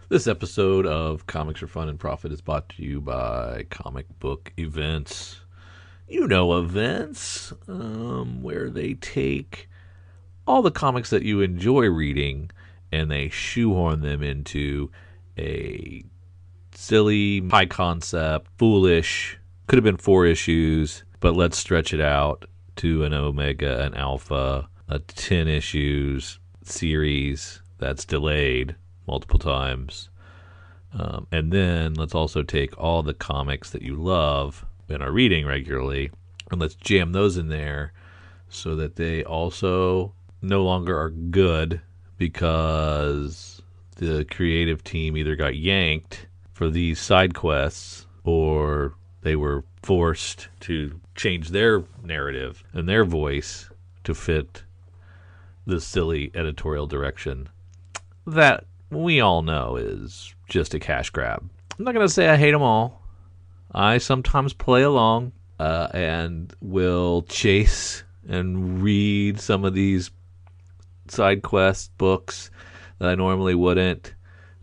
This episode of Comics for Fun and Profit is brought to you by Comic Book Events. You know, events where they take all the comics that you enjoy reading and they shoehorn them into a silly, high concept, foolish, could have been 4 issues, but let's stretch it out to an Omega, an Alpha, a 10 issues series that's delayed multiple times. And then let's also take all the comics that you love and are reading regularly, and let's jam those in there so that they also no longer are good because the creative team either got yanked for these side quests or they were forced to change their narrative and their voice to fit the silly editorial direction that we all know is just a cash grab. I'm not going to say I hate them all. I sometimes play along and will chase and read some of these side quest books that I normally wouldn't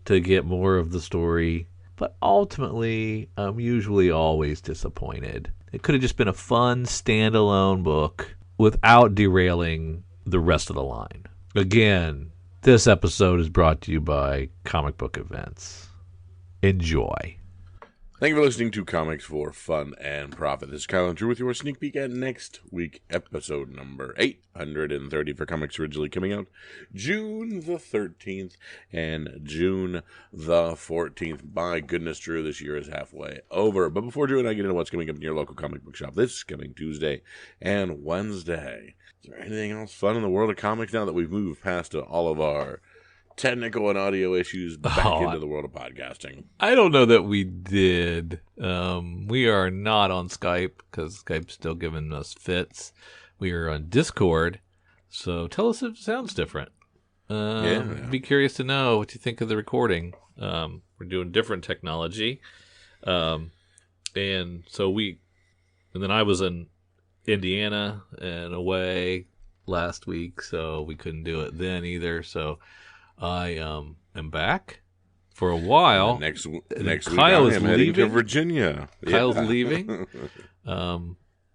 to get more of the story. But ultimately, I'm usually always disappointed. It could have just been a fun standalone book without derailing the rest of the line. Again, this episode is brought to you by Comic Book Events. Enjoy. Thank you for listening to Comics for Fun and Profit. This is Kyle and Drew with your sneak peek at next week, episode number 830 for comics originally coming out June the 13th and June the 14th. My goodness, Drew, this year is halfway over. But before Drew and I get into what's coming up in your local comic book shop this coming Tuesday and Wednesday, is there anything else fun in the world of comics now that we've moved past all of our technical and audio issues back into the world of podcasting? I don't know that we did. We are not on Skype because Skype's still giving us fits. We are on Discord, so tell us if it sounds different. Be curious to know what you think of the recording. We're doing different technology. And then I was in Indiana and away last week, so we couldn't do it then either, so I am back for a while. Next week, Kyle is heading to leaving. Virginia. Kyle's leaving.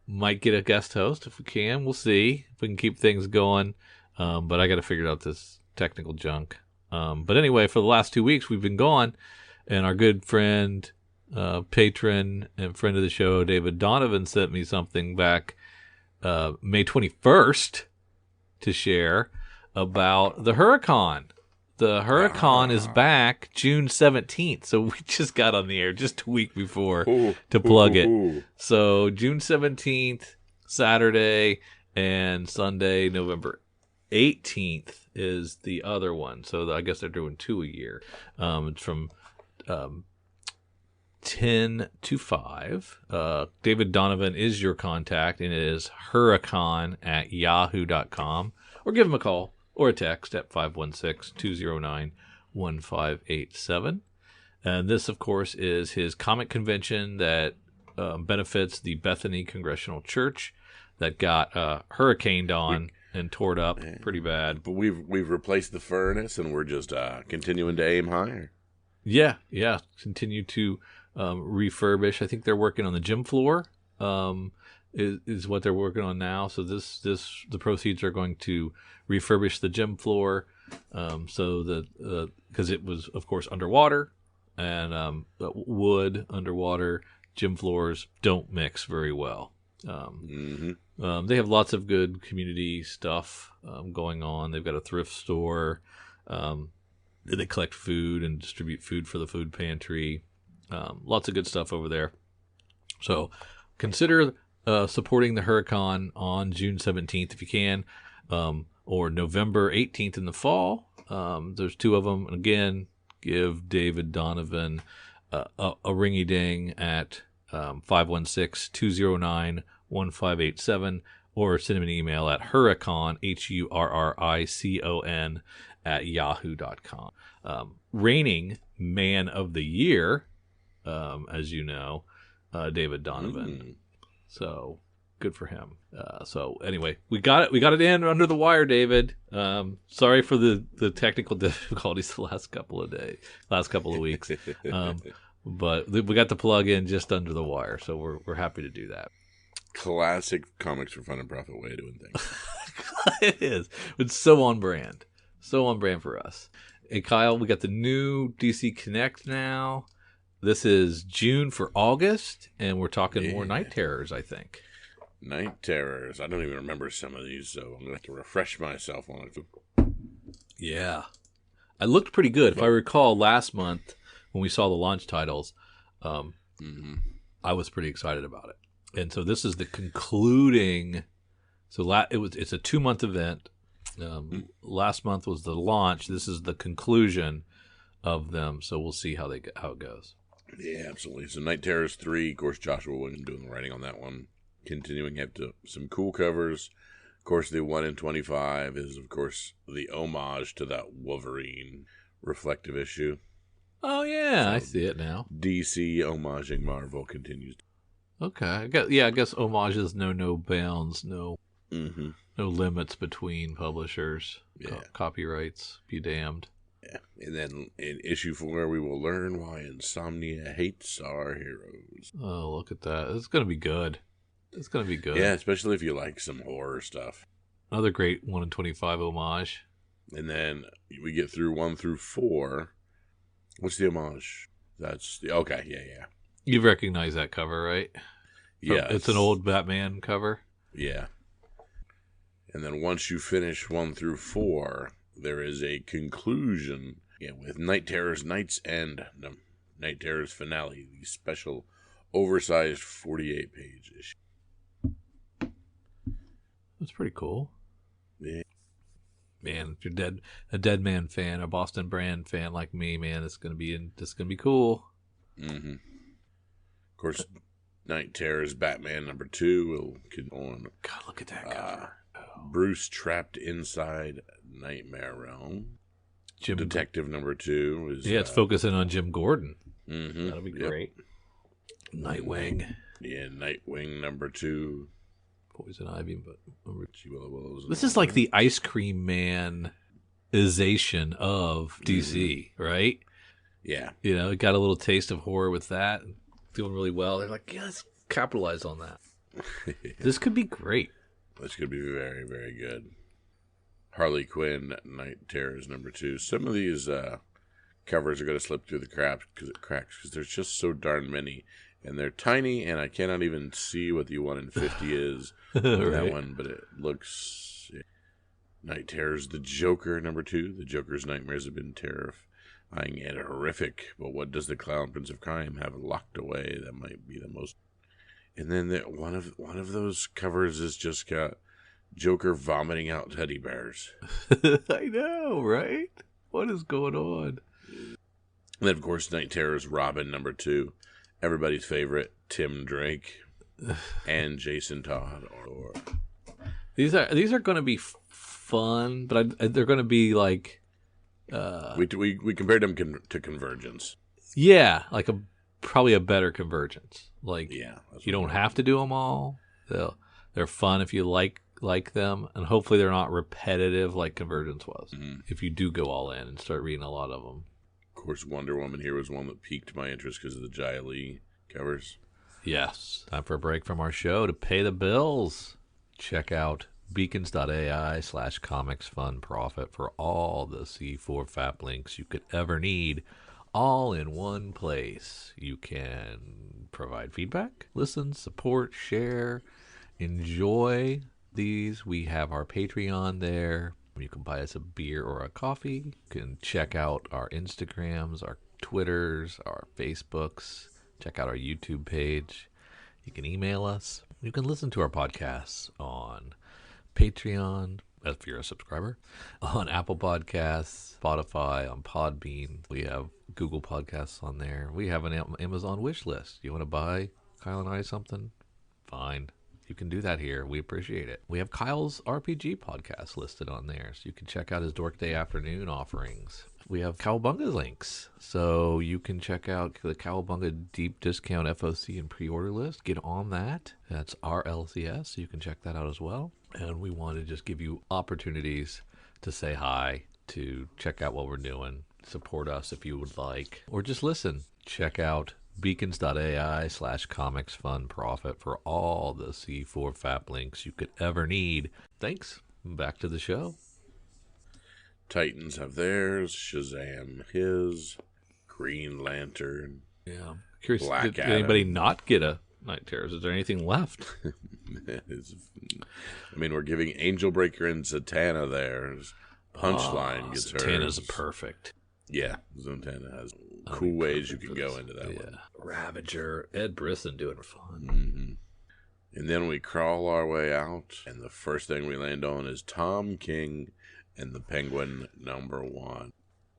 Might get a guest host if we can. We'll see if we can keep things going. But I got to figure out this technical junk. But anyway, for the last 2 weeks we've been gone, and our good friend, patron, and friend of the show, David Donovan, sent me something back May 21st to share about the HurriCon. The HurriCon is back June 17th, so we just got on the air just a week before to plug it. So June 17th, Saturday, and Sunday, November 18th is the other one. So I guess they're doing 2 a year. It's from 10 to 5. David Donovan is your contact, and it is HurriCon@yahoo.com. Or give him a call or a text at 516-209-1587. And this, of course, is his comic convention that benefits the Bethany Congregational Church that got hurricaned on and tore up pretty bad. But we've replaced the furnace, and we're just continuing to aim higher. Yeah. Continue to refurbish. I think they're working on the gym floor. Is what they're working on now. So the proceeds are going to refurbish the gym floor, so that because it was, of course, underwater, and wood underwater gym floors don't mix very well. They have lots of good community stuff going on. They've got a thrift store. They collect food and distribute food for the food pantry. Lots of good stuff over there. So consider supporting the HurriCon on June 17th if you can, or November 18th in the fall. There's 2 of them. And again, give David Donovan a ringy-ding at 516-209-1587, or send him an email at HurriCon, HURRICON, @yahoo.com. Reigning Man of the Year, as you know, David Donovan. So Good for him. So anyway, we got it. We got it in under the wire, David. Sorry for the technical difficulties the last couple of weeks. But we got the plug in just under the wire, so we're happy to do that. Classic Comics for Fun and Profit way of doing things. It is. It's so on brand. So on brand for us. Hey, Kyle, we got the new DC Connect now. This is June for August, and we're talking more Night Terrors, I think. Night Terrors. I don't even remember some of these, so I'm going to have to refresh myself on it. Yeah. I looked pretty good. If I recall last month when we saw the launch titles, I was pretty excited about it. And so this is the concluding. So it's a 2-month event. Last month was the launch. This is the conclusion of them. So we'll see how it goes. Yeah, absolutely. So Night Terrors 3, of course, Joshua Williams doing the writing on that one. Continuing have some cool covers. Of course, the 1 in 25 is, of course, the homage to that Wolverine reflective issue. Oh, yeah. So I see it now. DC homaging Marvel continues. Okay. I guess homages know no bounds, no limits between publishers. Yeah. Copyrights, be damned. Yeah. And then in issue 4, we will learn why Insomnia hates our heroes. Oh, look at that. It's going to be good. It's going to be good. Yeah, especially if you like some horror stuff. Another great 1 in 25 homage. And then we get through 1 through 4. What's the homage? Okay, yeah. You recognize that cover, right? Yeah. It's an old Batman cover. Yeah. And then once you finish 1 through 4, there is a conclusion with Night Terrors Night's End, Night Terrors Finale, the special oversized 48-page issue. That's pretty cool. Yeah. Man, if you're a Deadman fan, a Boston Brand fan like me, man, this is gonna be cool. Mm-hmm. Of course, Night Terrors Batman '2 will continue on. God, look at that cover. Bruce trapped inside Nightmare Realm. Detective '2 is it's focusing on Jim Gordon. Mm-hmm. That'll be great. Nightwing. Yeah, Nightwing '2. Poison Ivy, but this is like the Ice Cream Man-ization of DC, right? Yeah. You know, it got a little taste of horror with that. Doing really well. They're like, yeah, let's capitalize on that. This could be great. This could be very, very good. Harley Quinn, Night Terrors #2. Some of these covers are going to slip through the cracks because there's just so darn many. And they're tiny, and I cannot even see what the 1 in 50 is on that one, but it looks... Night Terrors, the Joker, #2. The Joker's nightmares have been terrifying and horrific, but what does the Clown Prince of Crime have locked away? That might be the most... And then one of those covers has just got Joker vomiting out teddy bears. I know, right? What is going on? And then, of course, Night Terrors Robin #2. Everybody's favorite, Tim Drake and Jason Todd. These are going to be fun, but they're going to be like... We compared them to Convergence. Yeah, like probably a better Convergence. Like, yeah, you don't have to do them all. They're fun if you like them, and hopefully they're not repetitive like Convergence was. Mm-hmm. If you do go all in and start reading a lot of them. Of course, Wonder Woman here was one that piqued my interest because of the Jai Lee covers. Yes. Time for a break from our show to pay the bills. Check out beacons.ai/comicsfunprofit for all the C4 FAP links you could ever need, all in one place. You can provide feedback, listen, support, share, enjoy these. We have our Patreon there. You can buy us a beer or a coffee. You can check out our Instagrams, our Twitters, our Facebooks. Check out our YouTube page. You can email us. You can listen to our podcasts on Patreon, if you're a subscriber, on Apple Podcasts, Spotify, on Podbean. We have Google Podcasts on there. We have an Amazon wish list. You want to buy Kyle and I something? Fine. You can do that here. We appreciate it. We have Kyle's RPG podcast listed on there, so you can check out his Dork Day Afternoon offerings. We have Cowabunga links, So you can check out the Cowabunga Deep Discount FOC and pre-order list. Get on that. That's RLCS. So you can check that out as well. And we want to just give you opportunities to say hi, to check out what we're doing, support us if you would like, or just listen. Check out beacons.ai/comicsfunprofit for all the C4 FAP links you could ever need. Thanks. Back to the show. Titans have theirs, Shazam his, Green Lantern. Yeah. Curious, Black did Adam. anybody not get a Night Terrors? Is there anything left? We're giving Angel Breaker and Zatanna theirs. Punchline gets hers. Zatanna's perfect. Yeah, Zatanna has cool ways you can go into that one. Ravager, Ed Brisson doing fun. Mm-hmm. And then we crawl our way out, and the first thing we land on is Tom King and the Penguin #1.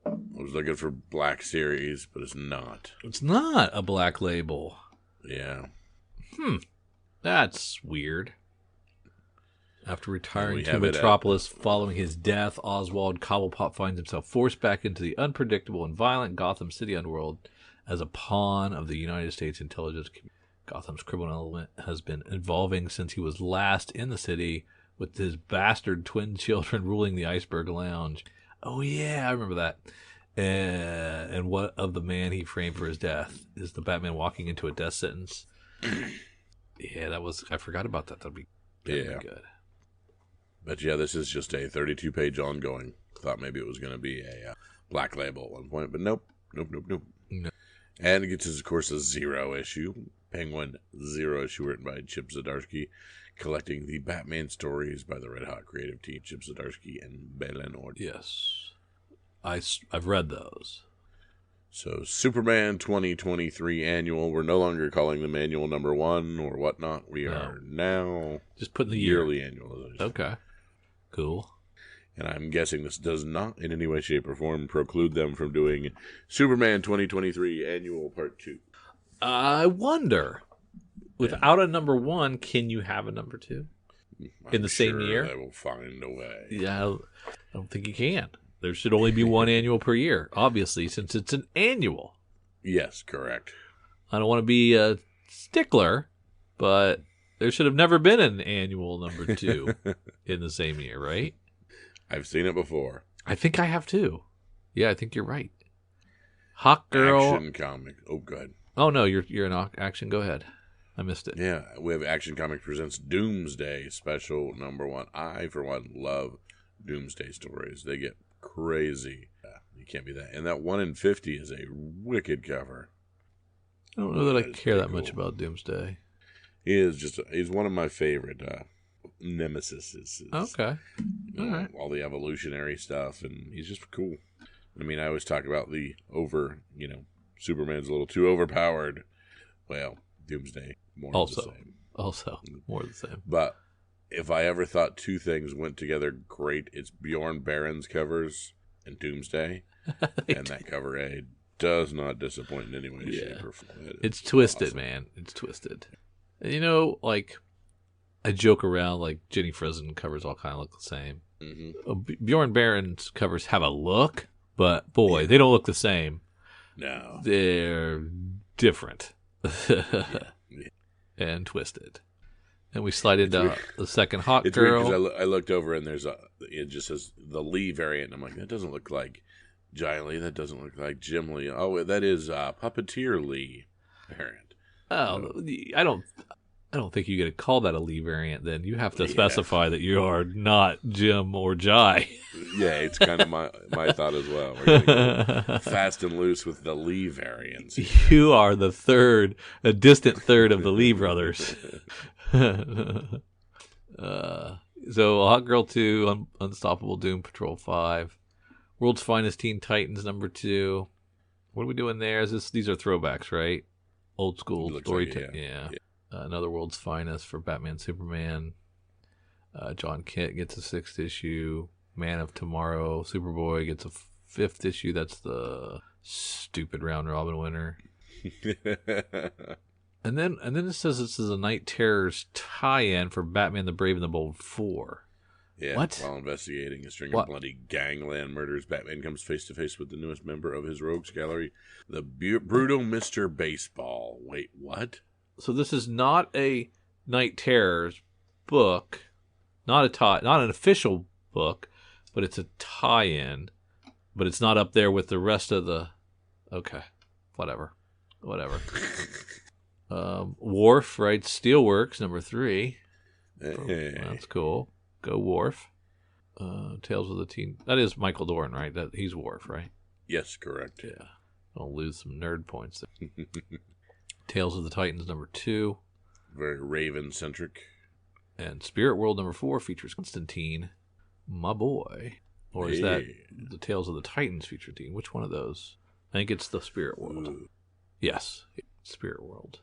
I was looking for Black Series, but it's not. It's not a Black Label. Yeah. That's weird. After retiring to have it Metropolis following his death, Oswald Cobblepot finds himself forced back into the unpredictable and violent Gotham City underworld as a pawn of the United States intelligence community. Gotham's criminal element has been evolving since he was last in the city, with his bastard twin children ruling the Iceberg Lounge. Oh, yeah, I remember that. And what of the man he framed for his death? Is the Batman walking into a death sentence? Yeah, I forgot about that. That'd be good. But yeah, this is just a 32-page ongoing. Thought maybe it was going to be a Black Label at one point, but nope. No. And it gets, of course, a 0 issue. Penguin 0 issue written by Chip Zdarsky, collecting the Batman stories by the Red Hot creative team, Chip Zdarsky and Belen Ord. Yes. I've read those. So, Superman 2023 annual. We're no longer calling them annual #1 or whatnot. We are now just putting the yearly annual. Okay. Cool. And I'm guessing this does not in any way, shape, or form preclude them from doing Superman 2023 annual part 2. I wonder, without a #1, can you have a #2 in the same year? They will find a way. Yeah, I don't think you can. There should only be one annual per year, obviously, since it's an annual. Yes, correct. I don't want to be a stickler, but there should have never been an annual #2 in the same year, right? I've seen it before. I think I have too. Yeah, I think you're right. Hawk Girl. Action comic. Oh, good. Oh, no, you're in action. Go ahead. I missed it. Yeah, we have Action Comics presents Doomsday Special #1. I, for one, love Doomsday stories. They get crazy. You can't be that. And that 1 in 50 is a wicked cover. I don't know that I care that much about Doomsday. He's one of my favorite nemesis. Okay. All right. All the evolutionary stuff, and he's just cool. I always talk about the Superman's a little too overpowered. Well, Doomsday, more of the same. Also, more of the same. But if I ever thought two things went together great, it's Bjorn Barron's covers and Doomsday. And that cover A does not disappoint in any way, shape, or form. It's twisted, awesome. Man. It's twisted. And I joke around like Jenny Frison covers all kind of look the same. Mm-hmm. Bjorn Barron's covers have a look, but boy, they don't look the same. No. They're different. And twisted. And we slide into the second Hawk it's Girl. Weird because I looked over and it just says the Lee variant. And I'm like, that doesn't look like Giant Lee. That doesn't look like Jim Lee. Oh, that is Puppeteer Lee variant. Oh, I don't think you get to call that a Lee variant. Then you have to specify that you are not Jim or Jai. Yeah, it's kind of my thought as well. We're gonna go fast and loose with the Lee variants. You are a distant third of the Lee brothers. So Hawk Girl 2, Unstoppable Doom Patrol 5, World's Finest Teen Titans #2. What are we doing there? These are throwbacks, right? Old school storytelling. Like yeah. Another World's Finest for Batman Superman. John Kent gets a 6th issue. Man of Tomorrow, Superboy gets a 5th issue. That's the stupid round robin winner. And then it says this is a Night Terrors tie-in for Batman the Brave and the Bold 4. Yeah, What? while investigating a string of What? bloody gangland murders, Batman comes face to face with the newest member of his rogues gallery, the brutal Mr. Baseball. Wait, what? So this is not a Night Terrors book, not an official book, but it's a tie-in. But it's not up there with the rest of the. Okay, whatever. Worf writes Steelworks #3. Hey. That's cool. Go Worf. Tales of the Teen. That is Michael Dorn, right? He's Worf, right? Yes, correct. Yeah. I'll lose some nerd points there. Tales of the Titans #2. Very Raven-centric. And Spirit World #4 features Constantine, my boy. Or is that the Tales of the Titans feature team? Which one of those? I think it's the Spirit World. Ooh. Yes, Spirit World.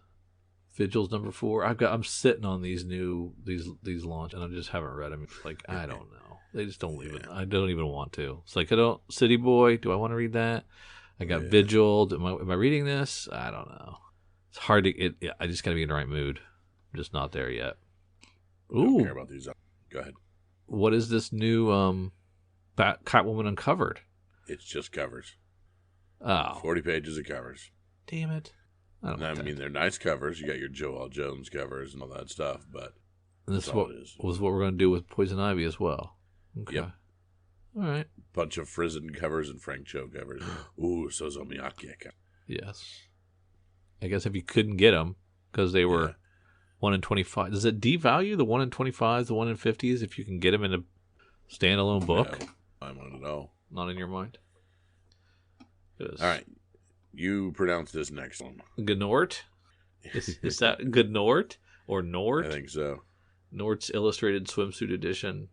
Vigils #4. I'm sitting on these launch, and I just haven't read them. Like, I don't know. They just don't even. I don't even want to. It's like, City Boy. Do I want to read that? I got Vigil. Am I reading this? I don't know. It's hard to. I just got to be in the right mood. I'm just not there yet. Ooh. I don't care about these. Go ahead. What is this new Catwoman Uncovered? It's just covers. Oh, 40 pages of covers. damn it! I mean, they're nice covers. You got your Joel Jones covers and all that stuff, but and this that's all it is. was what we're going to do with Poison Ivy as well. Okay. Yep. All right. Bunch of Frizen covers and Frank Cho covers. Ooh, Sozo Miyake. Yes. I guess if you couldn't get them because they were 1 in 25, does it devalue the 1 in 25s, the 1 in 50s if you can get them in a standalone book? No, I want to know. Not in your mind. All right. You pronounce this next one. Gnort? Is that Gnort or Nort? I think so. Nort's Illustrated Swimsuit Edition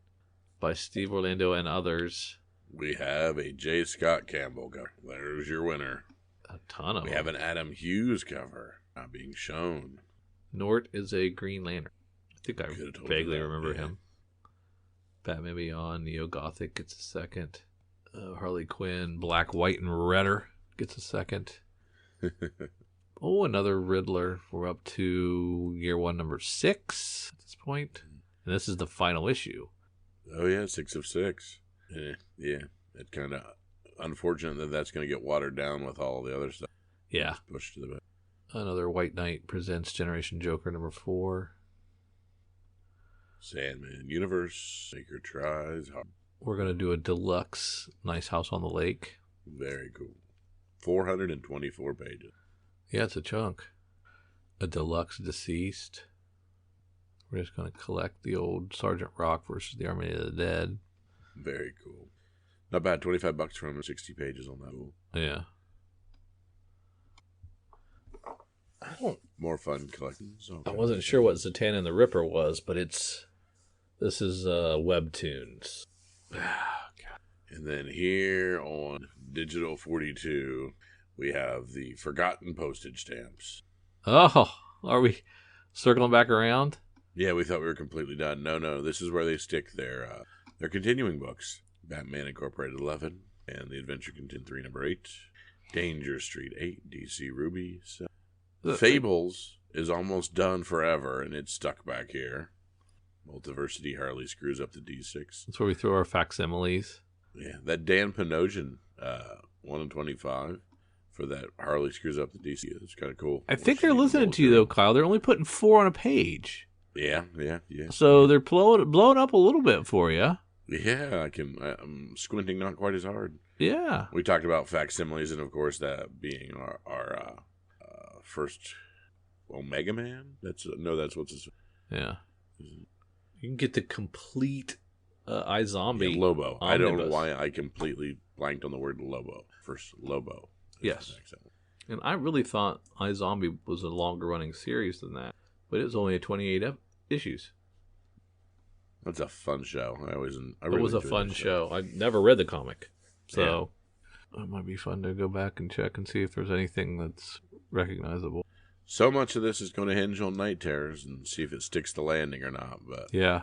by Steve Orlando and others. We have a J. Scott Campbell cover. There's your winner. A ton of We them. have an Adam Hughes cover not being shown. Nort is a Green Lantern. I think I Could've told vaguely you that, remember yeah. him. Batman Beyond, Neo Gothic gets a second. Harley Quinn, Black, White, and Redder gets a second. Oh, another Riddler. We're up to year 1, number 6 at this point. And this is the final issue. Oh, yeah, 6 of 6. Yeah, it's kind of unfortunate that that's going to get watered down with all the other stuff. Yeah. Pushed to the back. Another White Knight presents Generation Joker #4. Sandman Universe. Maker tries hard. We're going to do a deluxe Nice House on the Lake. Very cool. 424 pages. Yeah, it's a chunk. A deluxe Deceased. We're just going to collect the old Sergeant Rock versus the Army of the Dead. Very cool. Not bad. $25 from 60 pages on that. Cool. Yeah. More fun collecting. I wasn't sure what Zatanna and the Ripper was, but this is Webtoons. And then here on Digital 42, we have the Forgotten Postage Stamps. Oh, are we circling back around? Yeah, we thought we were completely done. No, this is where they stick their continuing books. Batman Incorporated 11, and The Adventure Continued 3, number 8. Danger Street 8, DC Ruby 7. Fables is almost done forever, and it's stuck back here. Multiversity Harley screws up the D6. That's where we throw our facsimiles. Yeah, that Dan Panosian 1 in 25 for that Harley screws up the DC. It's kind of cool. I think they're listening to you, though, Kyle. They're only putting 4 on a page. Yeah. So they're blowing up a little bit for you. Yeah, I'm squinting not quite as hard. Yeah. We talked about facsimiles, and of course that being our first Omega Man. That's what's his. Yeah. You can get the complete iZombie. Yeah, Lobo. Omnibus. I don't know why I completely blanked on the word Lobo. First Lobo. Yes. And I really thought iZombie was a longer running series than that, but it was only 28 issues. That's a fun show. It was a fun show. I never read the comic, so it might be fun to go back and check and see if there's anything that's recognizable. So much of this is going to hinge on Night Terrors and see if it sticks the landing or not. But yeah,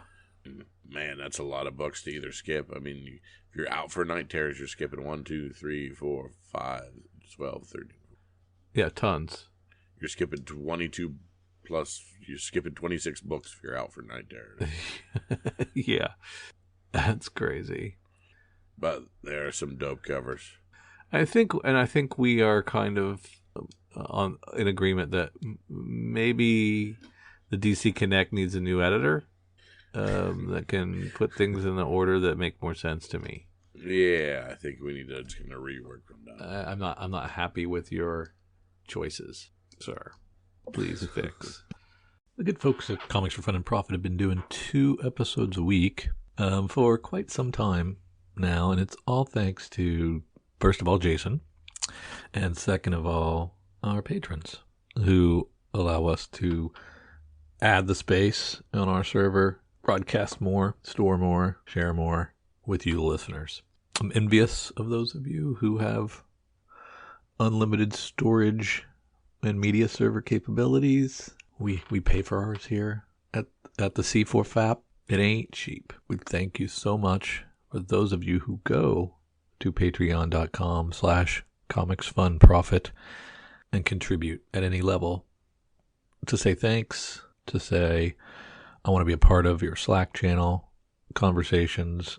man, that's a lot of books to either skip. I mean, if you're out for Night Terrors, you're skipping 1, 2, 3, 4, 5, 12, 13. Yeah, tons. You're skipping 22 plus. You're skipping 26 books if you're out for Night Terrors. Yeah. That's crazy. But there are some dope covers. I think we are kind of on in agreement that maybe the DC Connect needs a new editor that can put things in the order that make more sense to me. Yeah, I think we need to just kind of rework them down. I'm not happy with your choices, sir. Please fix. The good folks at Comics for Fun and Profit have been doing 2 episodes a week for quite some time now, and it's all thanks to, first of all, Jason, and second of all, our patrons who allow us to add the space on our server, broadcast more, store more, share more with you, the listeners. I'm envious of those of you who have unlimited storage and media server capabilities. We pay for ours here at the C4FAP. It ain't cheap. We thank you so much for those of you who go to patreon.com/comicsfunprofit and contribute at any level to say thanks, to say, I want to be a part of your Slack channel conversations.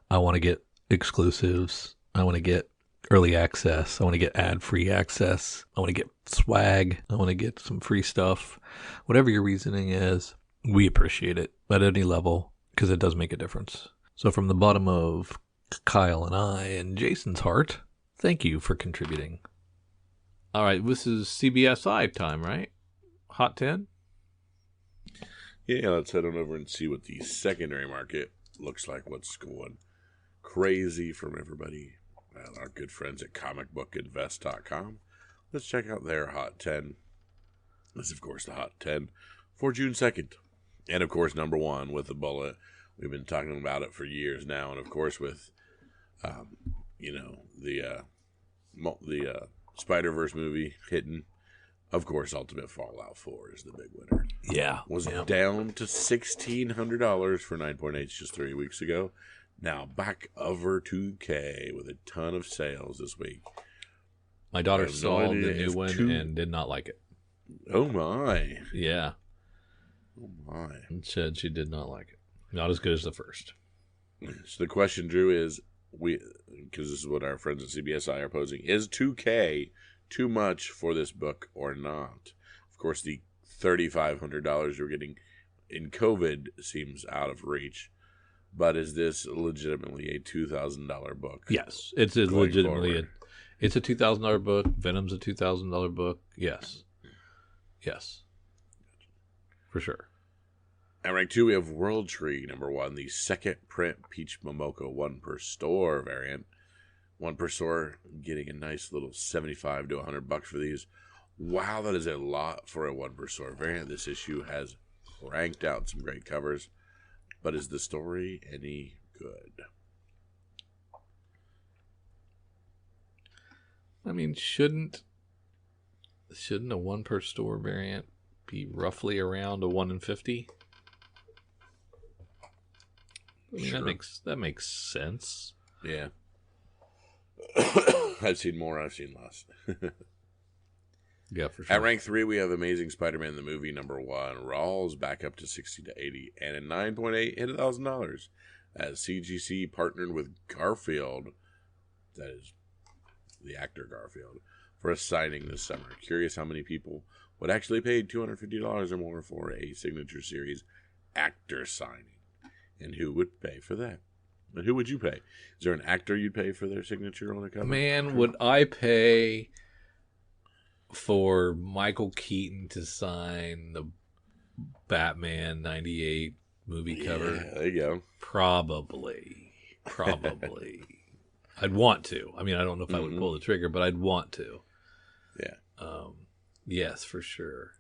I want to get exclusives. I want to get early access. I want to get ad-free access. I want to get swag. I want to get some free stuff. Whatever your reasoning is, we appreciate it at any level because it does make a difference. So from the bottom of Kyle and I and Jason's heart, thank you for contributing. All right, this is CBSI time, right? Hot 10? Yeah, let's head on over and see what the secondary market looks like. What's going crazy from everybody. Well, our good friends at comicbookinvest.com. Let's check out their Hot 10. This is, of course, the Hot 10 for June 2nd. And, of course, number 1 with the bullet. We've been talking about it for years now. And, of course, with, the Spider-Verse movie hitting, of course, Ultimate Fallout 4 is the big winner. Yeah. Was down to $1,600 for 9.8 just 3 weeks ago. Now back over $2,000 with a ton of sales this week. My daughter saw the new one and did not like it. Oh, my. Yeah. Oh, my. And said she did not like it. Not as good as the first. So the question, Drew, is, because this is what our friends at CBSI are posing, is $2,000 too much for this book or not? Of course, the $3,500 you're getting in COVID seems out of reach. But is this legitimately a $2,000 book? Yes, it's legitimately it's a $2,000 book. Venom's a $2,000 book. Yes, for sure. At rank 2, we have World Tree, number 1, the second print Peach Momoko 1 per store variant. 1 per store, getting a nice little $75 to $100 for these. Wow, that is a lot for a 1 per store variant. This issue has cranked out some great covers. But is the story any good? I mean, shouldn't a 1 per store variant be roughly around a 1 in 50? I mean, sure. that makes sense. Yeah. I've seen more, I've seen less. Yeah, for sure. At rank 3, we have Amazing Spider-Man the movie number 1. Rawls back up to 60 to 80, and at 9.8 hit $1,000 as CGC partnered with Garfield, that is the actor Garfield, for a signing this summer. Curious how many people would actually pay $250 or more for a signature series actor signing, and who would pay for that? And who would you pay? Is there an actor you'd pay for their signature on a cover? Man, would I pay for Michael Keaton to sign the Batman 98 movie cover? Yeah, there you go. Probably. I'd want to. I mean, I don't know if I would pull the trigger, but I'd want to. Yeah. Yes, for sure.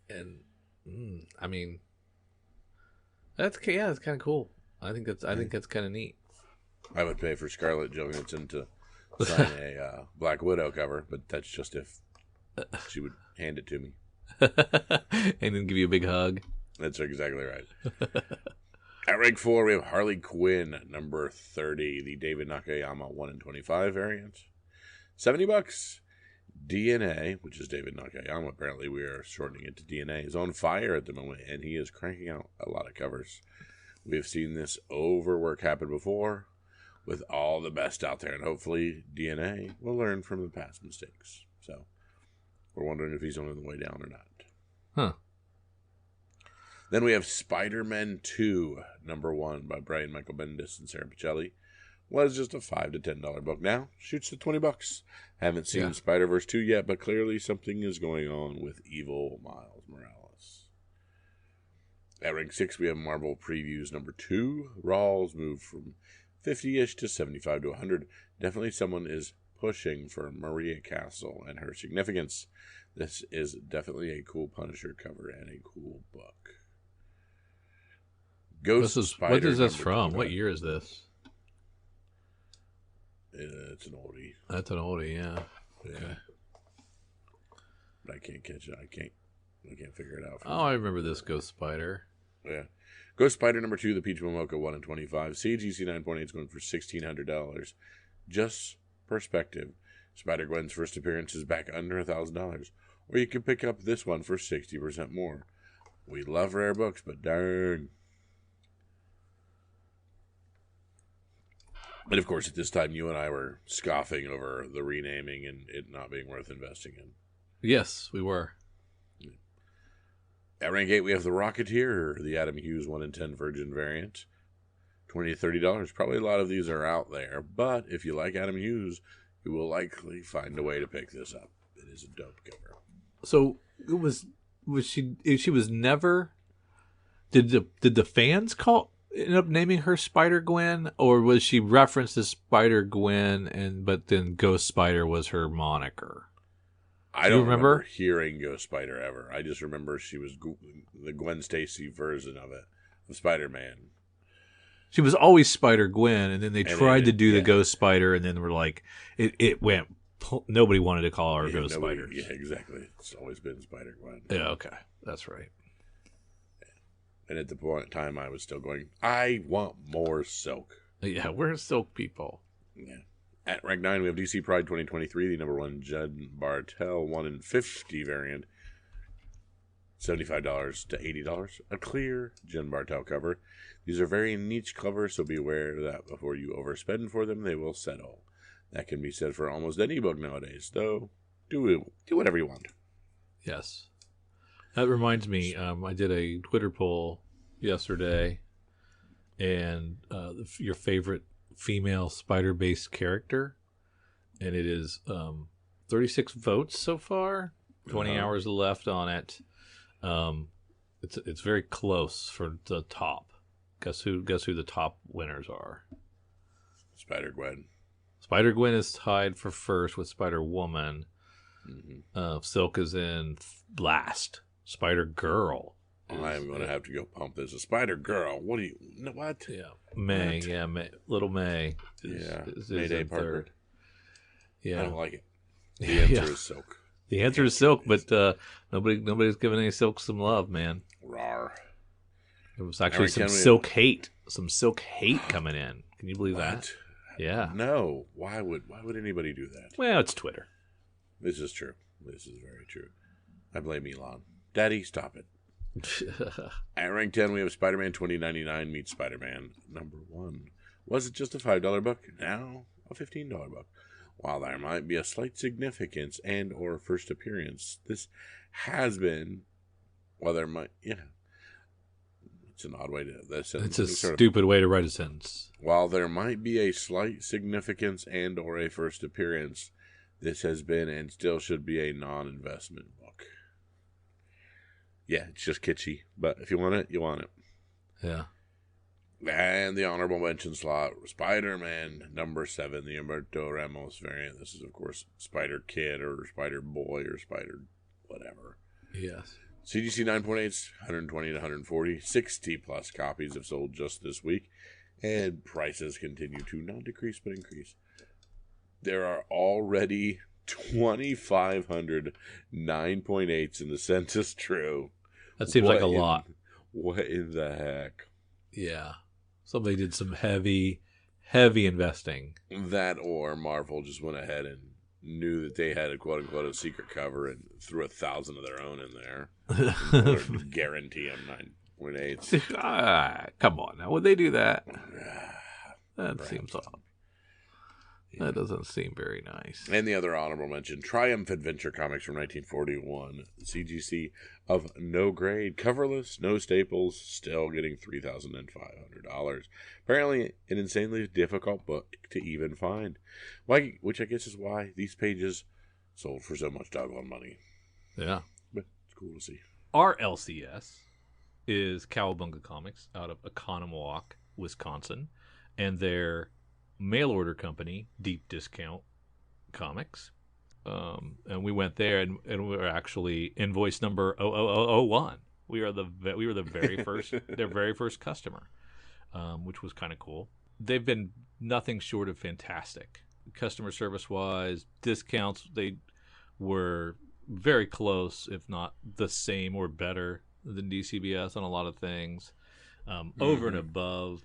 And I mean, that's kind of cool. I think that's kind of neat. I would pay for Scarlett Johansson to sign a Black Widow cover, but that's just if she would hand it to me. And then give you a big hug. That's exactly right. At rank 4, we have Harley Quinn, number 30, the David Nakayama 1 in 25 variant. $70. DNA, which is David Nakayama, apparently we are shortening it to DNA, is on fire at the moment, and he is cranking out a lot of covers. We've seen this overwork happen before with all the best out there, and hopefully DNA will learn from the past mistakes. So we're wondering if he's on the way down or not. Huh. Then we have Spider-Man 2, number 1 by Brian Michael Bendis and Sarah Pichelli. Was just a $5 to $10 book. Now shoots to $20. Haven't seen Spider-Verse 2 yet, but clearly something is going on with evil Miles Morales. At rank 6, we have Marvel Previews number 2. Rawls moved from 50-ish to 75 to 100. Definitely someone is pushing for Maria Castle and her significance. This is definitely a cool Punisher cover and a cool book. Spider. What is this from? What year is this? It's an oldie. That's an oldie, yeah. Okay. But I can't catch it. I can't figure it out. I remember this Ghost Spider. Yeah. Ghost Spider number 2, the Peach Momoka 1 in 25. CGC 9.8 is going for $1,600. Just perspective. Spider-Gwen's first appearance is back under $1,000. Or you can pick up this one for 60% more. We love rare books, but darn. But of course, at this time, you and I were scoffing over the renaming and it not being worth investing in. Yes, we were. At rank 8, we have the Rocketeer, the Adam Hughes 1 in 10 Virgin variant. $20 to $30. Probably a lot of these are out there, but if you like Adam Hughes, you will likely find a way to pick this up. It is a dope cover. So it was she was never. Did the fans end up naming her Spider-Gwen, or was she referenced as Spider-Gwen but then Ghost Spider was her moniker? I don't remember hearing Ghost Spider ever. I just remember she was the Gwen Stacy version of Spider-Man. She was always Spider-Gwen, and then they tried to do the Ghost Spider, and then were like, it went. Nobody wanted to call her Ghost Spider. Yeah, exactly. It's always been Spider-Gwen. Yeah, okay, that's right. And at the point in time, I was still going, I want more Silk. Yeah, we're Silk people. Yeah. At rank 9, we have DC Pride 2023, the number 1 Judd Bartell 1 in 50 variant. $75 to $80. A clear Judd Bartell cover. These are very niche covers, so be aware that before you overspend for them, they will settle. That can be said for almost any book nowadays, though. Do whatever you want. Yes. That reminds me, I did a Twitter poll yesterday, and your favorite female spider-based character, and it is 36 votes so far. 20 hours left on it. It's very close for the top. Guess who the top winners are? Spider-Gwen. Spider-Gwen is tied for first with Spider-Woman. Mm-hmm. Silk is in last. Spider-Girl. I'm going to have to go pump this. A Spider-Girl. What? Yeah. May. What? Yeah. Little May. Mayday Parker. Third. Yeah. I don't like it. The answer is Silk. The answer is Silk, but nobody's giving any Silk some love, man. Rawr. There was actually some Silk hate. Some Silk hate coming in. Can you believe that? Yeah. No. Why would anybody do that? Well, it's Twitter. This is true. This is very true. I blame Elon. Daddy, stop it. At rank 10, we have Spider-Man 2099 meets Spider-Man number 1. Was it just a $5 book? Now a $15 book. While there might be a slight significance and or first appearance, this has been, it's an odd way to, it's a stupid way to write a sentence. While there might be a slight significance and or a first appearance, this has been and still should be a non-investment book. Yeah, it's just kitschy, but if you want it, you want it. Yeah. And the honorable mention slot, Spider-Man number 7, the Humberto Ramos variant. This is, of course, Spider-Kid or Spider-Boy or Spider whatever. Yes. CGC 9.8, 120 to 140. 60-plus copies have sold just this week. And prices continue to not decrease, but increase. There are already 2,500 9.8s in the census true. That seems like a lot. What in the heck? Yeah. Somebody did some heavy investing. That or Marvel just went ahead and knew that they had a quote-unquote a secret cover and threw 1,000 of their own in there. In order to guarantee them when it's Come on now. Would they do that? That perhaps. seems odd. Yeah. That doesn't seem very nice. And the other honorable mention, Triumph Adventure Comics from 1941. CGC of no grade, coverless, no staples, still getting $3,500. Apparently an insanely difficult book to even find. Which I guess is why these pages sold for so much doggone money. Yeah. But it's cool to see. Our LCS is Cowabunga Comics out of Oconomowoc, Wisconsin, and their mail order company, Deep Discount Comics. And we went there, and we were actually invoice number 00001. We were the very first their very first customer, which was kind of cool. They've been nothing short of fantastic, customer service wise. Discounts, they were very close, if not the same or better than DCBS on a lot of things. Over and above,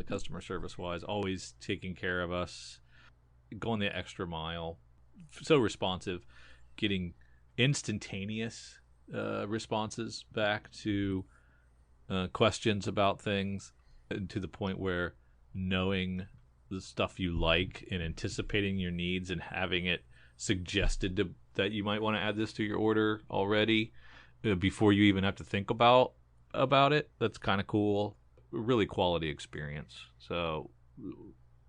customer service wise, always taking care of us, going the extra mile, so responsive, getting instantaneous responses back to questions about things, to the point where knowing the stuff you like and anticipating your needs and having it suggested that you might want to add this to your order already before you even have to think about it. That's kind of cool. Really quality experience. So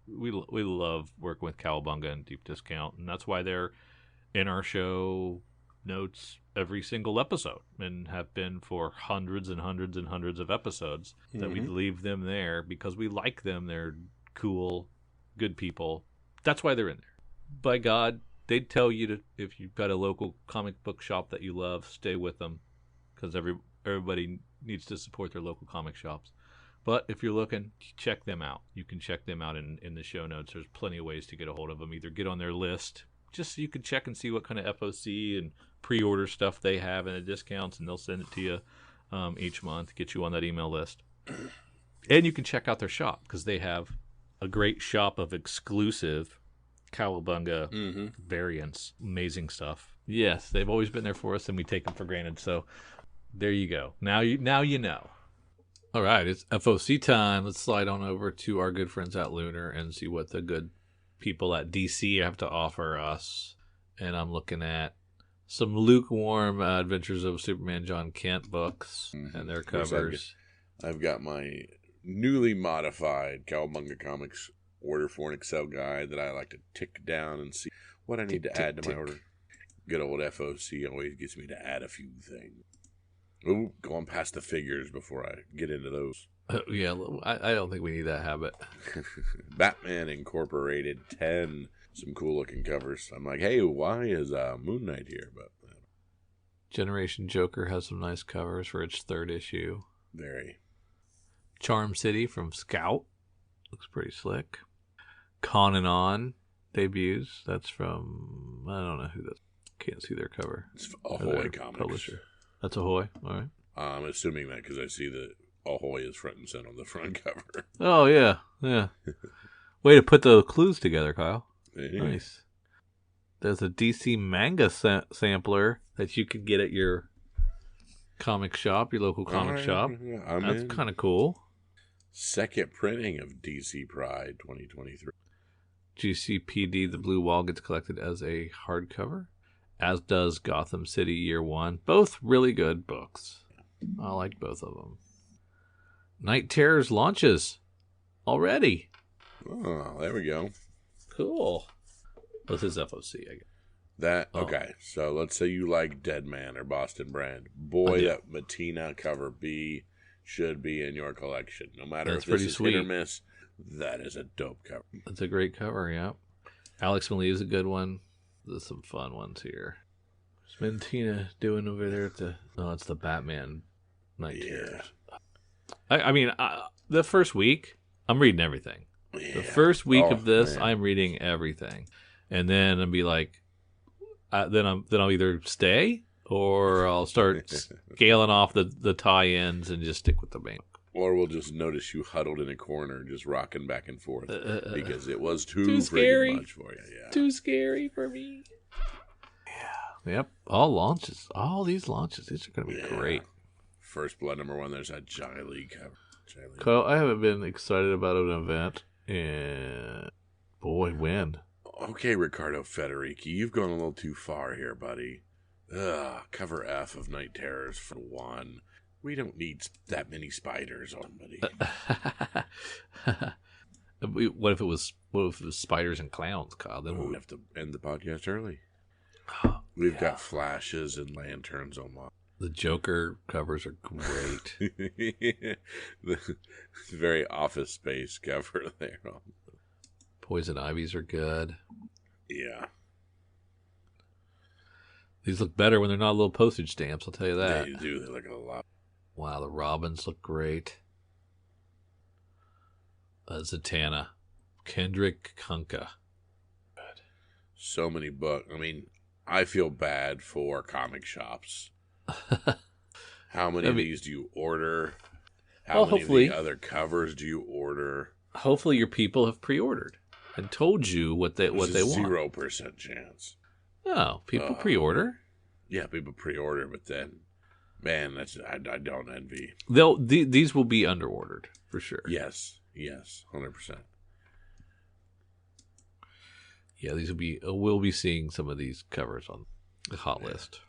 we love working with Cowabunga and Deep Discount, and that's why they're in our show notes every single episode and have been for hundreds and hundreds and hundreds of episodes. That we leave them there because we like them. They're cool, good people. That's why they're in there. By God, they'd tell you to, if you've got a local comic book shop that you love, stay with them, because everybody needs to support their local comic shops. But if you're looking, check them out. You can check them out in the show notes. There's plenty of ways to get a hold of them. Either get on their list, just so you can check and see what kind of FOC and pre-order stuff they have and the discounts, and they'll send it to you each month, get you on that email list. And you can check out their shop, because they have a great shop of exclusive Cowabunga variants. Amazing stuff. Yes, they've always been there for us, and we take them for granted. So there you go. Now you know. All right, it's FOC time. Let's slide on over to our good friends at Lunar and see what the good people at DC have to offer us. And I'm looking at some lukewarm Adventures of Superman John Kent books and their covers. I've got my newly modified Cowabunga Comics order for an Excel guide that I like to tick down and see what I need to add to my order. Good old FOC always gets me to add a few things. Ooh, going past the figures before I get into those. Yeah, I don't think we need that habit. Batman Incorporated 10. Some cool looking covers. I'm like, hey, why is Moon Knight here? But Generation Joker has some nice covers for its third issue. Very. Charm City from Scout. Looks pretty slick. Con and On debuts. That's from, I don't know who that is. Can't see their cover. It's Ahoy Comics. Publisher. That's Ahoy. All right. I'm assuming that because I see that Ahoy is front and center on the front cover. Oh, yeah. Yeah. Way to put the clues together, Kyle. Yeah. Nice. There's a DC manga sampler that you could get at your comic shop, your local comic shop. Yeah, That's kind of cool. Second printing of DC Pride 2023. GCPD The Blue Wall gets collected as a hardcover, as does Gotham City Year 1. Both really good books. I like both of them. Night Terrors launches already. Oh, there we go. Cool. This is FOC, I guess. Okay, so let's say you like Dead Man or Boston Brand. Boy, that Matina cover B should be in your collection. No matter if this is hit or miss, that is a dope cover. It's a great cover, yeah. Alex Malee is a good one. There's some fun ones here. What's Matina doing over there at the... Oh, it's the Batman Night Terrors. I mean, the first week, I'm reading everything. Yeah. The first week of this, I'm reading everything. And then I'll be like... then I'll either stay or I'll start scaling off the tie-ins and just stick with the main. Or we'll just notice you huddled in a corner just rocking back and forth because it was too scary. much for you. Yeah. Too scary for me. Yeah. Yep. All launches. All these launches. These are going to be great. First Blood #1, there's that Giant League cover. Kyle, I haven't been excited about an event, and boy, when? Okay, Riccardo Federici, you've gone a little too far here, buddy. Cover F of Night Terrors for 1. We don't need that many spiders on, buddy. What if it was spiders and clowns, Kyle? Then We have to end the podcast early. Oh, We've got flashes and lanterns on one. the Joker covers are great. The very Office Space cover there. Poison Ivies are good. Yeah. These look better when they're not little postage stamps, I'll tell you that. They do. They look a lot. Wow, the Robins look great. Zatanna. Kendrick Kunka. So many books. I mean, I feel bad for comic shops. How many of these do you order? How many of the other covers do you order? Hopefully your people have pre-ordered and told you what they want. 0% chance. Oh, people pre-order? Yeah, people pre-order, but then, man, I don't envy. These will be under-ordered, for sure. Yes, 100%. Yeah, these will be. We'll be seeing some of these covers on the hot list.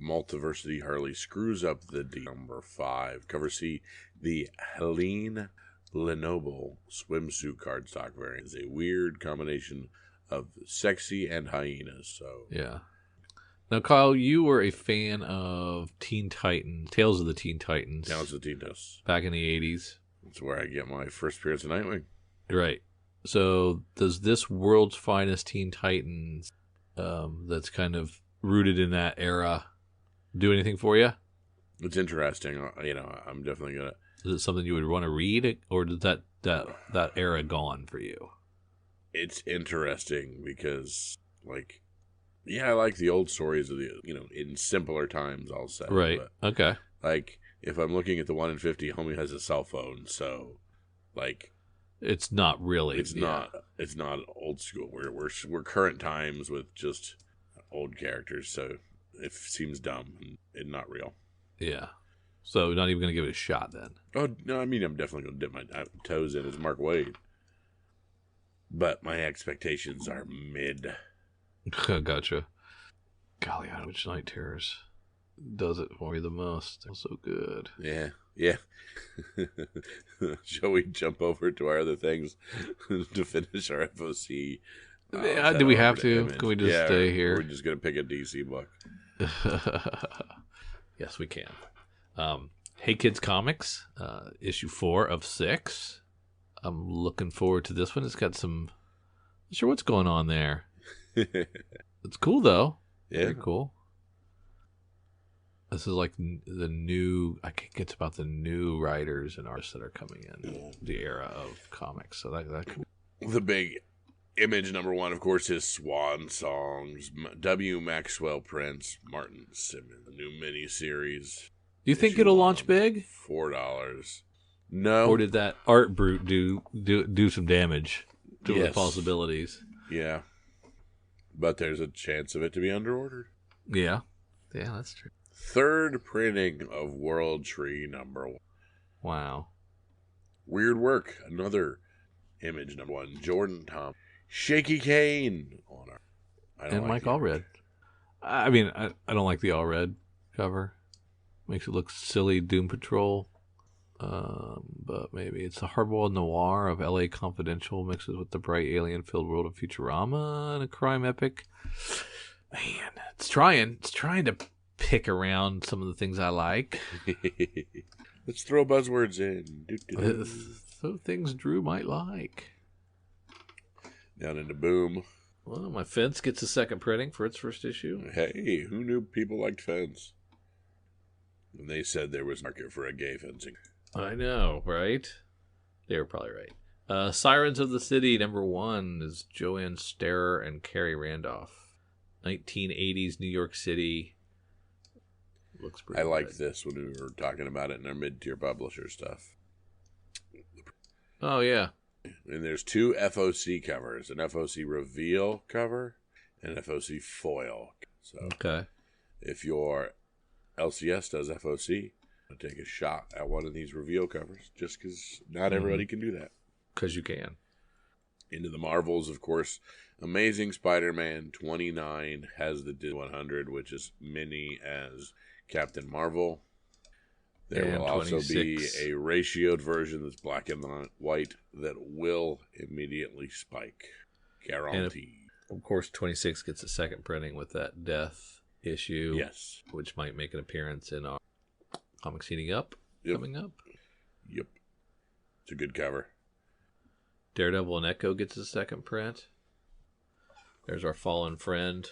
Multiversity Harley screws up the D #5. Cover C, the Helene Lenoble swimsuit cardstock variant is a weird combination of sexy and hyenas. So yeah. Now, Kyle, you were a fan of Teen Titans, Tales of the Teen Titans. Tales of the Teen Titans. Back in the 80s. That's where I get my first appearance of Nightwing. Right. So does this World's Finest Teen Titans that's kind of rooted in that era do anything for you? It's interesting. I'm definitely going to... Is it something you would want to read, or did that era gone for you? It's interesting because, I like the old stories of in simpler times, I'll say. Right. But, okay. If I'm looking at the 1 in 50, homie has a cell phone, so, it's not really. It's not old school. We're current times with just old characters, so it seems dumb and not real. Yeah. So not even going to give it a shot then. Oh no, I mean I'm definitely going to dip my toes in as Mark Waid, but my expectations are mid. Gotcha. Golly, I know which Night Terrors does it for you the most. They're so good. Yeah. Shall we jump over to our other things to finish our FOC? Do we have to? Can we just stay here? We're just going to pick a DC book. Yes, we can. Hey Kids Comics, issue 4 of 6. I'm looking forward to this one. It's got some... Not sure what's going on there. It's cool, though. Yeah. Very cool. This is like the new... I think it's about the new writers and artists that are coming in the era of comics. So that could... The big image #1, of course, is Swan Songs. W. Maxwell Prince, Martin Simmons. The new miniseries. Do you think it'll launch big? $4. No. Or did that art brute do some damage to the possibilities? Yeah. But there's a chance of it to be underordered. Yeah. Yeah, that's true. Third printing of World Tree #1. Wow. Weird work. Another image #1. Jordan Tom. Shaky Kane on our. And Mike Allred. I mean, I don't like the Allred cover. Makes it look silly, Doom Patrol. But maybe it's a hardboiled noir of L.A. Confidential mixes with the bright alien-filled world of Futurama and a crime epic. Man, it's trying to pick around some of the things I like. Let's throw buzzwords in. So things Drew might like. Down into Boom. Well, my Fence gets a second printing for its first issue. Hey, who knew people liked Fence? And they said there was market for a gay fencing. I know, right? They were probably right. Sirens of the City #1 is Joanne Starrer and Carrie Randolph. 1980s New York City. Looks pretty I liked good. this when we were talking about it in our mid-tier publisher stuff. Oh, yeah. And there's 2 FOC covers, an FOC reveal cover and an FOC foil. So Okay. if your LCS does FOC, I'll take a shot at one of these reveal covers, just because not everybody can do that. Because you can. Into the Marvels, of course. Amazing Spider-Man 29 has the 100, which is mini as Captain Marvel. There And will also 26. be a ratioed version that's black and white that will immediately spike. Guaranteed. Of course, 26 gets a second printing with that death issue. Yes. Which might make an appearance in our Comics Heating Up coming up. Yep. It's a good cover. Daredevil and Echo gets a second print. There's our fallen friend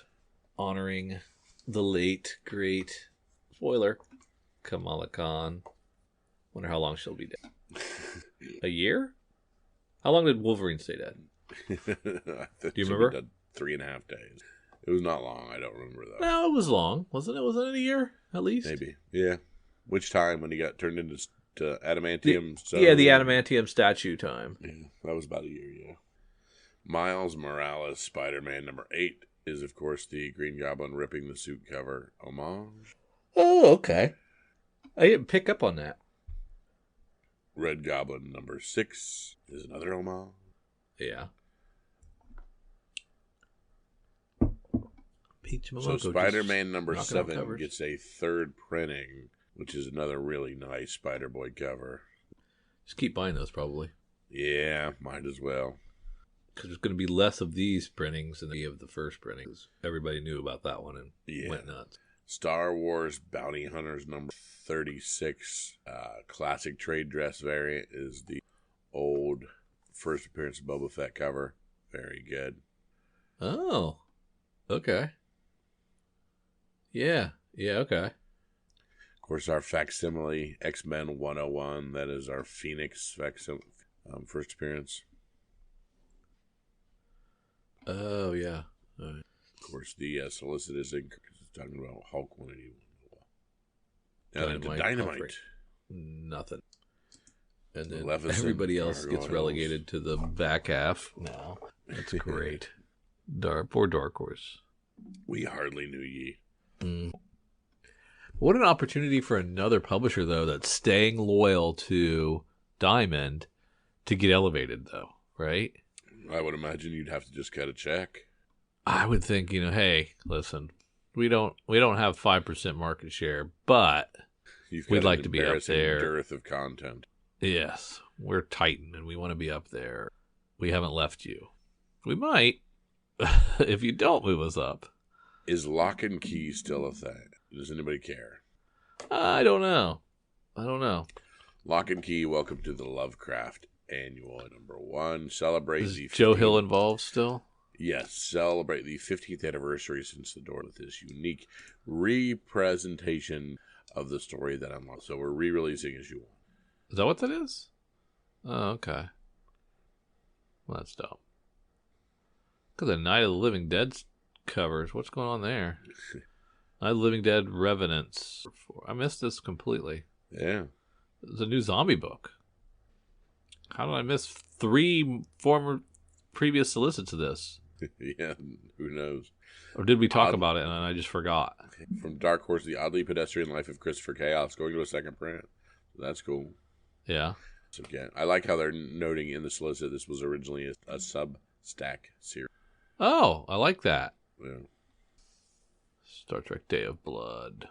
honoring the late, great, spoiler, Kamala Khan. Wonder how long she'll be dead. A year? How long did Wolverine stay dead? Do you remember? 3.5 days. It was not long. I don't remember though. No, it was long, wasn't it? Wasn't it a year at least? Maybe. Yeah. Which time when he got turned into adamantium? The adamantium statue time. Yeah, that was about a year. Yeah. Miles Morales, Spider-Man number 8, is of course the Green Goblin ripping the suit cover homage. Oh, okay. I didn't pick up on that. Red Goblin number 6 is another homage. Yeah. So Spider-Man number 7 gets a third printing, which is another really nice Spider-Boy cover. Just keep buying those, probably. Yeah, might as well. Because there's going to be less of these printings than of the first printings. Everybody knew about that one and went nuts. Star Wars Bounty Hunters number 36, classic trade dress variant, is the old first appearance of Boba Fett cover. Very good. Oh, okay. Yeah, okay. Of course, our facsimile, X-Men 101, that is our Phoenix facsimile, first appearance. Oh, yeah. All right. Of course, the solicitous ink is talking about Hulk 181. Dynamite. Nothing. And then Maleficent, everybody else gets Gargoyles. relegated to the back half now. That's great. Poor Dark Horse. We hardly knew ye. What an opportunity for another publisher, though, that's staying loyal to Diamond to get elevated, though, right? I would imagine you'd have to just cut a check. I would think, hey, listen, we don't have 5% market share, but we'd like to be up there. Dearth of content. Yes, we're Titan, and we want to be up there. We haven't left you. We might, if you don't move us up. Is Lock and Key still a thing? Does anybody care? I don't know. Lock and Key, welcome to the Lovecraft Annual number 1. Celebrate Is the Joe Hill involved still? Yes, celebrate the 15th anniversary since the door with this unique representation of the story that unlocked. So we're re-releasing issue 1. Is that what that is? Oh, okay. Well, that's dope. Because the Night of the Living Dead covers. What's going on there? Night of the Living Dead Revenants. I missed this completely. Yeah. It's a new zombie book. How did I miss 3 previous solicits of this? Yeah, who knows? Or did we talk about it and I just forgot? From Dark Horse, The Oddly Pedestrian Life of Christopher Chaos, going to a second print. That's cool. Yeah. So again, I like how they're noting in the solicit this was originally a Substack series. Oh, I like that. Yeah. Star Trek Day of Blood.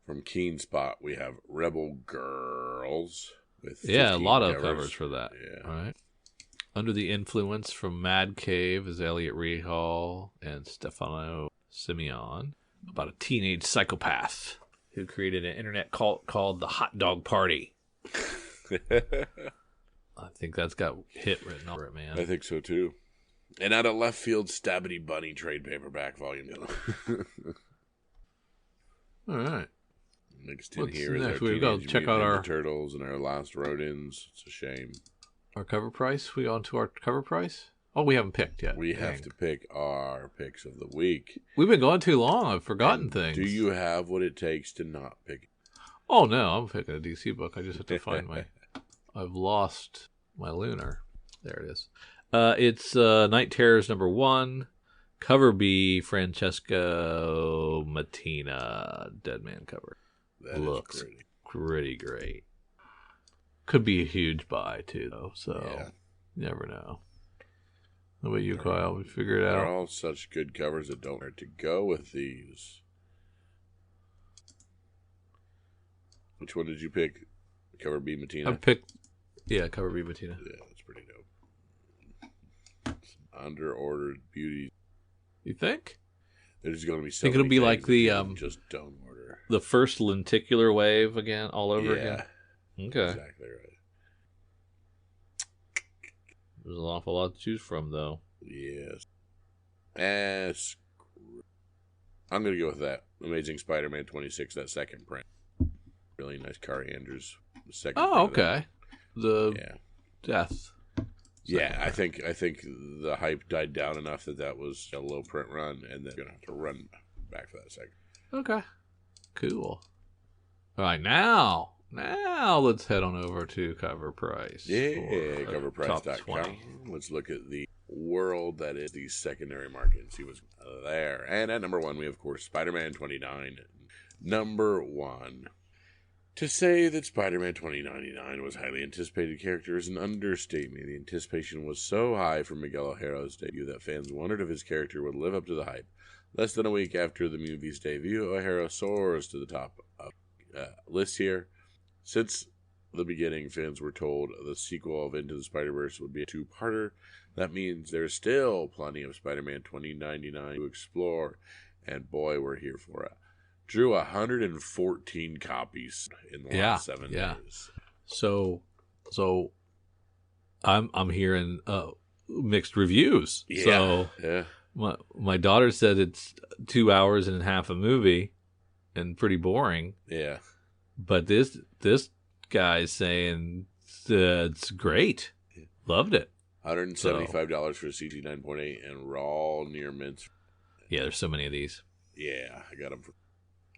From Keen Spot, we have Rebel Girls. With a lot of covers. Covers for that. Yeah. All right. Under the Influence from Mad Cave is Elliot Rehal and Stefano Simeon about a teenage psychopath who created an internet cult called the Hot Dog Party. I think that's got hit written over it, man. I think so too. And out of left field, Stabbity Bunny trade paperback volume. All right. Mixed in What's here is next? our We go Teenage check Mutant out Ninja our Turtles and our Last Rodins. It's a shame. Our cover price? We on to our cover price? Oh, we haven't picked yet. We have to pick our picks of the week. We've been going too long. I've forgotten And things. Do you have what it takes to not pick? Oh, no. I'm picking a DC book. I just have to find my... I've lost my Lunar. There it is. It's Night Terrors number 1. Cover B, Francesco Mattina. Dead Man cover. That Looks is pretty. pretty great. Could be a huge buy too, though. So Yeah. you never know. How about you, Kyle? We figure it out. They're all such good covers that don't know where to go with these. Which one did you pick? Cover B Matina? I picked, Cover B Matina. Yeah, that's pretty dope. Under-ordered beauty. You think? There's going to be so Think it'll many be like things the that you just don't order. the first lenticular wave again, all over again? Okay. Exactly right. There's an awful lot to choose from, though. Yes. I'm going to go with that. Amazing Spider-Man 26, that second print. Really nice Kari Andrews. Second Oh, print of that. okay. The Yeah. Death. Yeah, I think the hype died down enough that was a low print run, and then going to have to run back for that second. Okay. Cool. All right, now let's head on over to Cover Price. Yeah, for top 20. coverprice.com. Let's look at the world that is the secondary market and see what's there. And at number one, we have, of course, Spider-Man 29. Number one. To say that Spider-Man 2099 was highly anticipated character is an understatement. The anticipation was so high for Miguel O'Hara's debut that fans wondered if his character would live up to the hype. Less than a week after the movie's debut, O'Hara soars to the top of list here. Since the beginning, fans were told the sequel of Into the Spider-Verse would be a two-parter. That means there's still plenty of Spider-Man 2099 to explore, and boy, we're here for it. Drew 114 copies in the last 7 days. So I'm hearing mixed reviews. Yeah. So yeah. my daughter said it's 2 hours and a half a movie and pretty boring. Yeah. But this guy's saying it's great. Loved it. $175 for CG 9.8 and raw near mints. Yeah, there's so many of these. Yeah, I got them.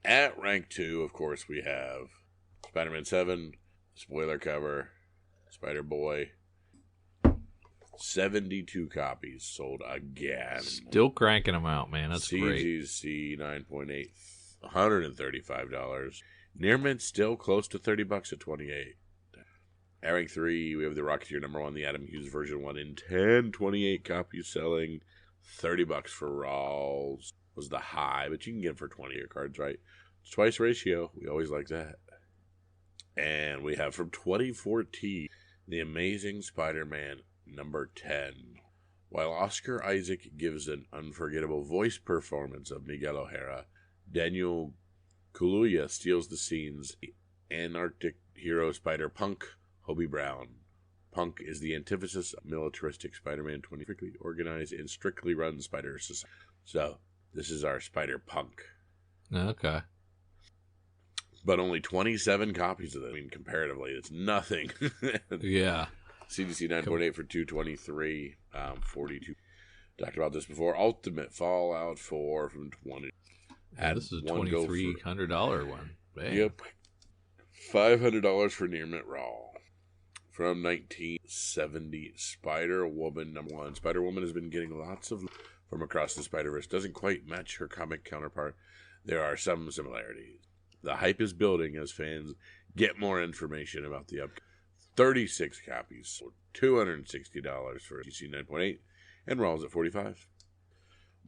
At rank 2, of course, we have Spider-Man 7, spoiler cover, Spider-Boy. 72 copies sold again. Still cranking them out, man. That's great. CGC 9.8, $135. Near mint still close to $30 at $28. At rank 3, we have the Rocketeer number 1, the Adam Hughes version 1 in 10, 28 copies selling. $30 for Rawls was the high, but you can get them for 20 cards, right? It's twice ratio. We always like that. And we have from 2014, The Amazing Spider-Man number 10. While Oscar Isaac gives an unforgettable voice performance of Miguel O'Hara, Daniel Kaluuya steals the scenes. The anarchic hero Spider-Punk, Hobie Brown. Punk is the antithesis of militaristic Spider-Man 20, strictly organized and strictly run Spider Society. So, this is our Spider-Punk. Okay. But only 27 copies of it. I mean, comparatively, it's nothing. Yeah. CDC 9.8 for 223, 42. Talked about this before. Ultimate Fallout 4 from 20. Yeah, this is a $2,300 one. Man. Yep. $500 for Near Mint Raw. From 1970, Spider-Woman number 1. Spider-Woman has been getting lots of from Across the Spider-Verse. Doesn't quite match her comic counterpart. There are some similarities. The hype is building as fans get more information about the upcoming. 36 copies, $260 for GC 9.8, and Rawls at $45.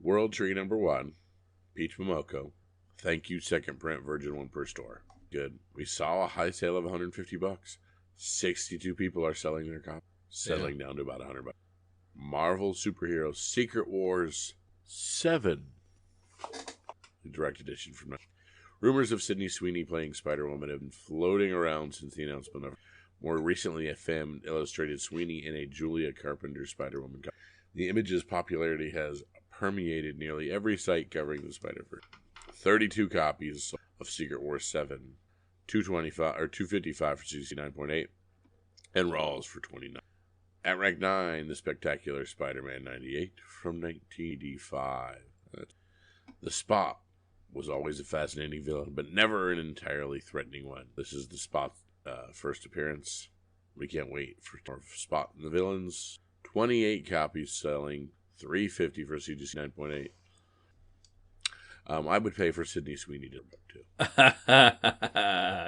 World Tree number 1, Peach Momoko. Thank you, second print, Virgin 1 per store. Good. We saw a high sale of $150. 62 people are selling their copy, settling down to about $100. Marvel Superhero Secret Wars 7, the direct edition from. Rumors of Sydney Sweeney playing Spider-Woman have been floating around since the announcement of. More recently, a fan illustrated Sweeney in a Julia Carpenter Spider-Woman comic. The image's popularity has permeated nearly every site covering the Spider-Verse. 32 copies of Secret Wars 7, $255 for CC 9.8, and Rawls for $29. At rank 9, the Spectacular Spider-Man 98 from 1985. The Spot was always a fascinating villain, but never an entirely threatening one. This is the Spot's first appearance. We can't wait for more Spot and the villains. 28 copies selling, $350 for CGC 9.8. I would pay for Sydney Sweeney to book too.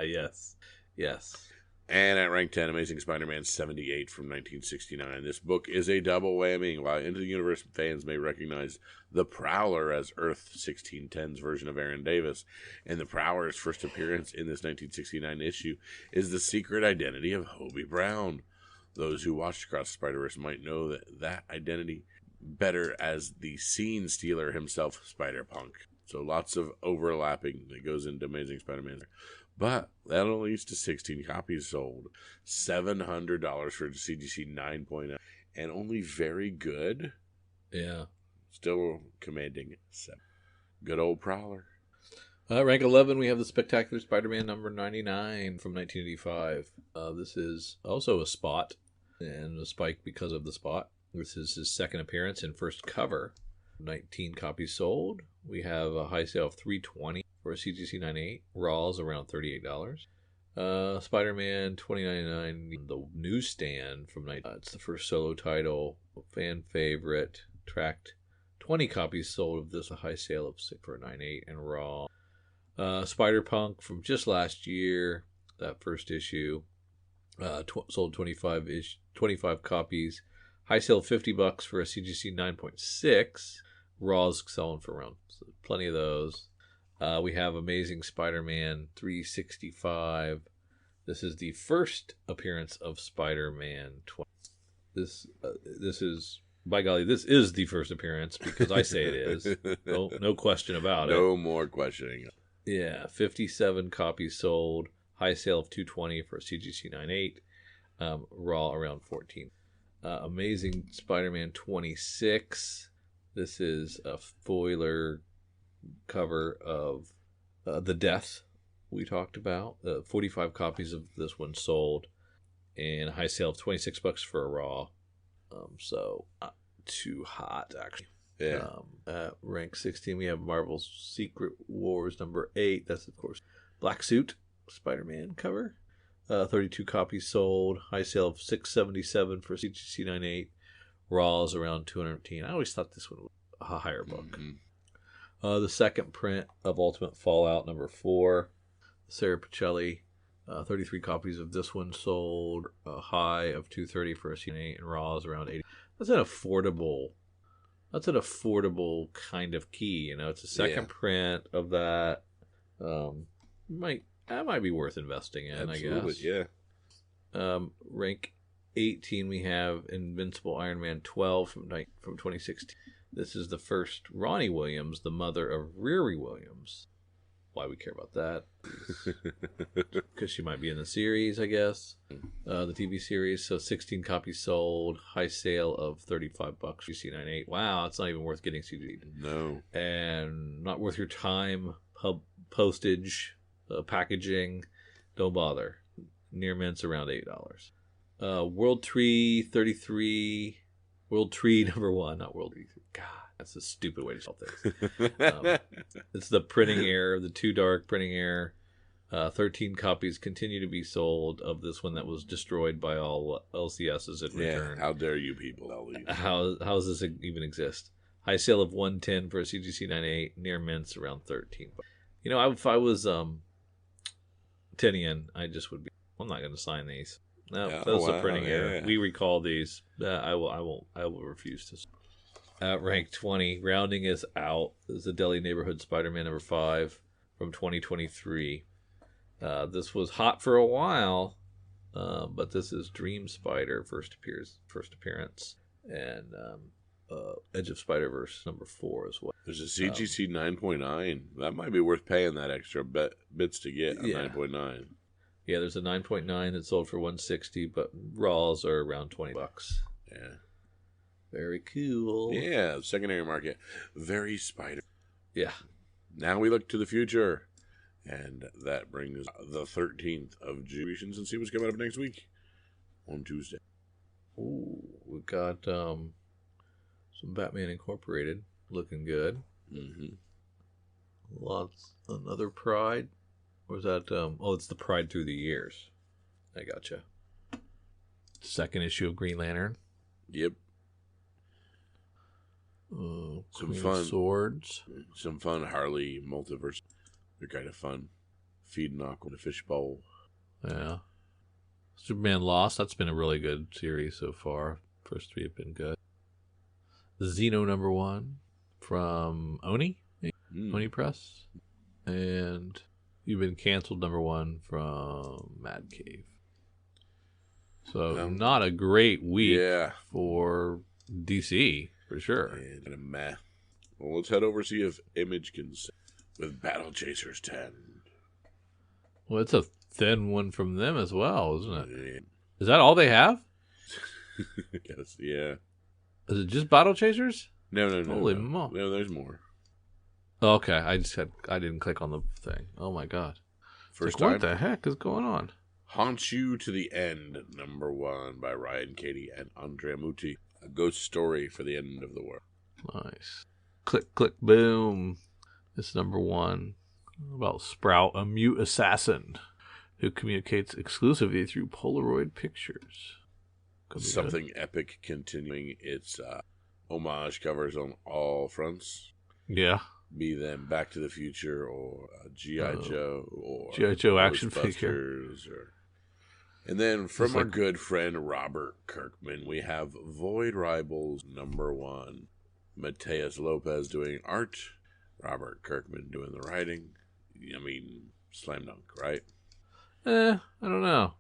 Yes. Yes. And at rank 10, Amazing Spider-Man 78 from 1969. This book is a double whammy. While Into the Universe fans may recognize the Prowler as Earth 1610's version of Aaron Davis, and the Prowler's first appearance in this 1969 issue is the secret identity of Hobie Brown. Those who watched Across the Spider-Verse might know that identity better as the scene stealer himself, Spider-Punk. So lots of overlapping that goes into Amazing Spider-Man. But that only leads to 16 copies sold, $700 for CGC 9.0, and only very good. Yeah. Still commanding 7. Good old Prowler. Rank 11, we have the Spectacular Spider-Man number 99 from 1985. This is also a spot, and a spike because of the spot. This is his second appearance and first cover. 19 copies sold. We have a high sale of $320 for a CGC 98. Raw's around $38. Spider-Man 2099, the newsstand from it's the first solo title, fan favorite. Tracked 20 copies sold of this, a high sale of 6 for a 98 and Raw. Spider-Punk from just last year, that first issue, sold 25 copies. High sale of $50 for a CGC 9.6. Raw's selling for around plenty of those. We have Amazing Spider-Man 365. This is the first appearance of Spider-Man 20. This is, by golly, this is the first appearance because I say it is. No question about it. No more questioning. Yeah, 57 copies sold. High sale of $220 for a CGC 98. Raw around 14. Amazing Spider-Man 26. This is a foiler cover of The Death we talked about. 45 copies of this one sold, and a high sale of $26 for a Raw. So not too hot, actually. Yeah. At rank 16, we have Marvel's Secret Wars number 8. That's, of course, Black Suit Spider-Man cover. 32 copies sold. High sale of $677 for CGC 98. Raw's around $215. I always thought this one was a higher book. Mm-hmm. The second print of Ultimate Fallout number 4. Sarah Pichelli. 33 copies of this one sold. A high of $230 for a CGC 98, and Raw's around $80. That's an affordable kind of key. You know, it's a second print of that. That might be worth investing in. Absolutely, I guess. Yeah. Rank 18, we have Invincible Iron Man 12 from 2016. This is the first Ronnie Williams, the mother of Riri Williams. Why we care about that? Because she might be in the series, I guess. The TV series. So 16 copies sold. High sale of $35 CC98. Wow, it's not even worth getting CD. No. And not worth your time, postage, packaging. Don't bother. Near mint's around $8. World Tree 33. World Tree number 1, not World Tree. God, that's a stupid way to spell things. It's the printing error, the Too Dark printing error. 13 copies continue to be sold of this one that was destroyed by all LCSs in return. How dare you people? How does this even exist? High sale of $110 for a CGC 98. Near mints around $13. You know, if I was Tinian, I just would be. I'm not going to sign these. No, those are printing error. We recall these. I will refuse to. At rank 20, rounding is out. This is the Delhi Neighborhood Spider-Man number 5 from 2023. This was hot for a while, but this is Dream Spider first appearance, and Edge of Spider-Verse number 4 as well. There's a CGC 9.9. That might be worth paying that extra bits to get a 9.9. Yeah, there's a 9.9 that sold for $160, but Raws are around $20. Yeah. Very cool. Yeah, secondary market. Very Spider. Yeah. Now we look to the future. And that brings the 13th of June. And see what's coming up next week on Tuesday. Ooh, we've got some Batman Incorporated looking good. Mm-hmm. Another Pride. Or is that, it's the Pride Through the Years. I gotcha. Second issue of Green Lantern. Yep. Some fun swords. Some fun Harley multiverse. They're kind of fun. Feeding Aqua in a fishbowl. Yeah. Superman Lost, that's been a really good series so far. First 3 have been good. Xeno #1 from Oni Press. And You've Been Canceled #1 from Mad Cave. So not a great week for DC, for sure. And a meh. Well, let's head over see if Image can with Battle Chasers 10. Well, it's a thin one from them as well, isn't it? Yeah. Is that all they have? I guess, yeah. Is it just Battle Chasers? No. Holy mo! No, there's more. Okay, I didn't click on the thing. Oh my god! First time. What the heck is going on? Haunt You to the End, #1 by Ryan Cady and Andrea Muti. A ghost story for the end of the world. Nice. Click, click, boom. This #1 about Sprout, a mute assassin who communicates exclusively through Polaroid pictures. Something epic continuing its homage covers on all fronts. Yeah. Be them Back to the Future or G.I. Joe or G.I. Joe action figure. And then from our good friend Robert Kirkman, we have Void Rivals #1. Mateus Lopez doing art. Robert Kirkman doing the writing. I mean, slam dunk, right? I don't know.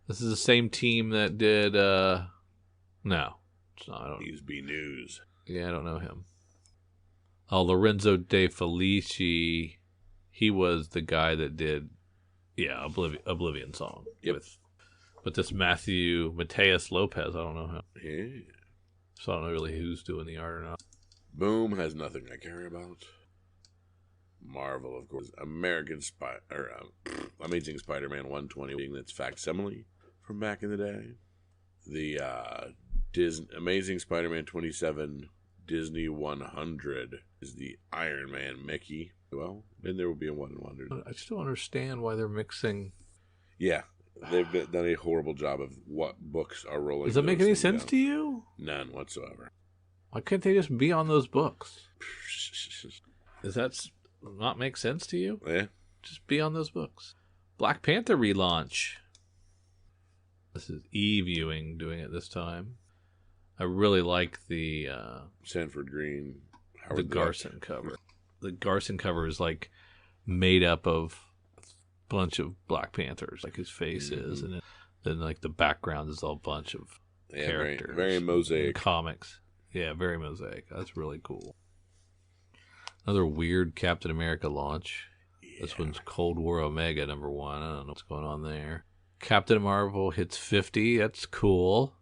This is the same team that did, no. It's not, I don't. He's B News. Yeah, I don't know him. Oh, Lorenzo De Felici, he was the guy that did, Oblivion Song. Yep. But this Mateus Lopez, I don't know him. Yeah. So I don't know really who's doing the art or not. Boom has nothing I care about. Marvel, of course. Amazing Spider-Man 120, that's facsimile from back in the day. The Amazing Spider-Man 27 Disney 100 is the Iron Man Mickey. Well, then there will be a 1-in-100. I just don't understand why they're mixing. Yeah, they've done a horrible job of what books are rolling. Does that make any sense to you? None whatsoever. Why can't they just be on those books? Does that not make sense to you? Yeah. Just be on those books. Black Panther relaunch. This is E-viewing doing it this time. I really like the Sanford Green, the Garson cover. The Garson cover is like made up of a bunch of Black Panthers, like his face is, and then like the background is all a bunch of characters. Very mosaic comics. Yeah, very mosaic. That's really cool. Another weird Captain America launch. Yeah. This one's Cold War Omega #1. I don't know what's going on there. Captain Marvel hits 50. That's cool.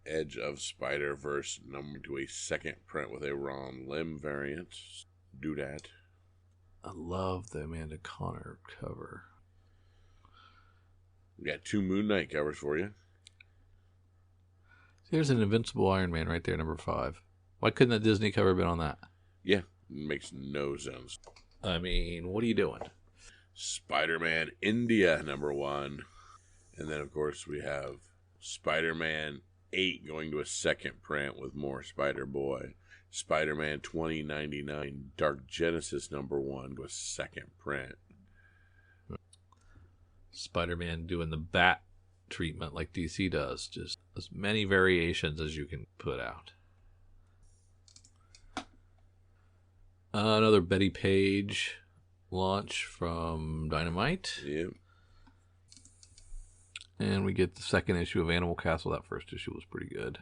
Edge of Spider-Verse to a second print with a Ron Lim variant. Do that. I love the Amanda Connor cover. We got 2 Moon Knight covers for you. There's an Invincible Iron Man right there, #5. Why couldn't that Disney cover been on that? Yeah, makes no sense. I mean, what are you doing? Spider-Man India #1. And then, of course, we have Spider-Man 8 going to a second print with more Spider-Boy. Spider-Man 2099 Dark Genesis #1 to a second print. Spider-Man doing the bat treatment like DC does. Just as many variations as you can put out. Another Betty Page launch from Dynamite. Yep. And we get the second issue of Animal Castle. That first issue was pretty good.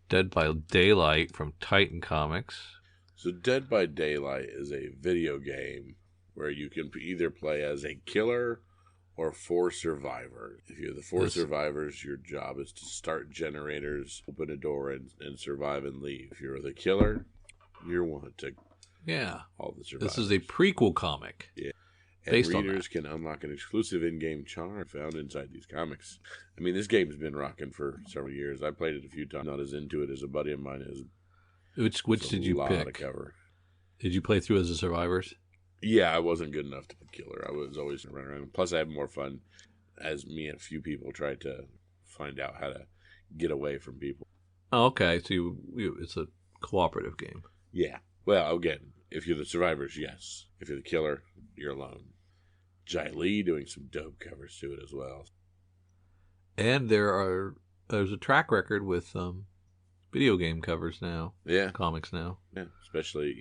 Dead by Daylight from Titan Comics. So Dead by Daylight is a video game where you can either play as a killer or 4 survivors. If you're the 4 survivors, your job is to start generators, open a door, and survive and leave. If you're the killer, you're one to all the survivors. This is a prequel comic. Yeah. And readers can unlock an exclusive in-game charm found inside these comics. I mean, this game's been rocking for several years. I played it a few times. Not as into it as a buddy of mine is. Which did you pick? Cover. Did you play through as the survivors? Yeah, I wasn't good enough to be killer. I was always running around. Plus, I had more fun as me and a few people tried to find out how to get away from people. Oh, okay. So it's a cooperative game. Yeah. Well, again, if you're the survivors, yes. If you're the killer, you're alone. Jai Lee doing some dope covers to it as well. And there's a track record with video game covers now. Yeah. Comics now. Yeah. Especially,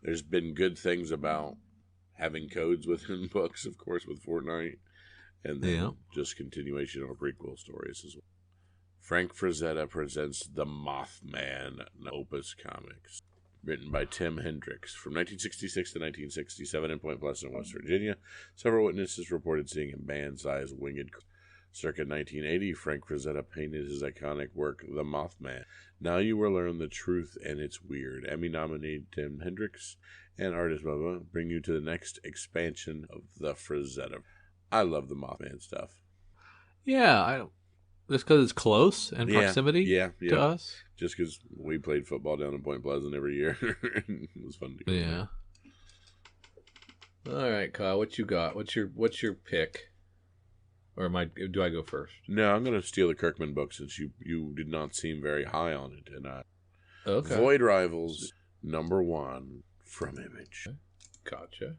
there's been good things about having codes within books, of course, with Fortnite. And then just continuation or prequel stories as well. Frank Frazetta presents The Mothman Opus Comics. Written by Tim Hendricks. From 1966 to 1967 in Point Pleasant, West Virginia, several witnesses reported seeing a man-sized winged creature. Circa 1980, Frank Frazetta painted his iconic work, The Mothman. Now you will learn the truth, and it's weird. Emmy-nominated Tim Hendricks and artist Bubba bring you to the next expansion of the Frazetta. I love the Mothman stuff. Yeah, just because it's close and proximity to us. Just because we played football down in Point Pleasant every year. It was fun to go. Yeah. All right, Kyle, what you got? What's your pick? Or do I go first? No, I'm going to steal the Kirkman book since you did not seem very high on it. And okay. Void Rivals #1 from Image. Gotcha.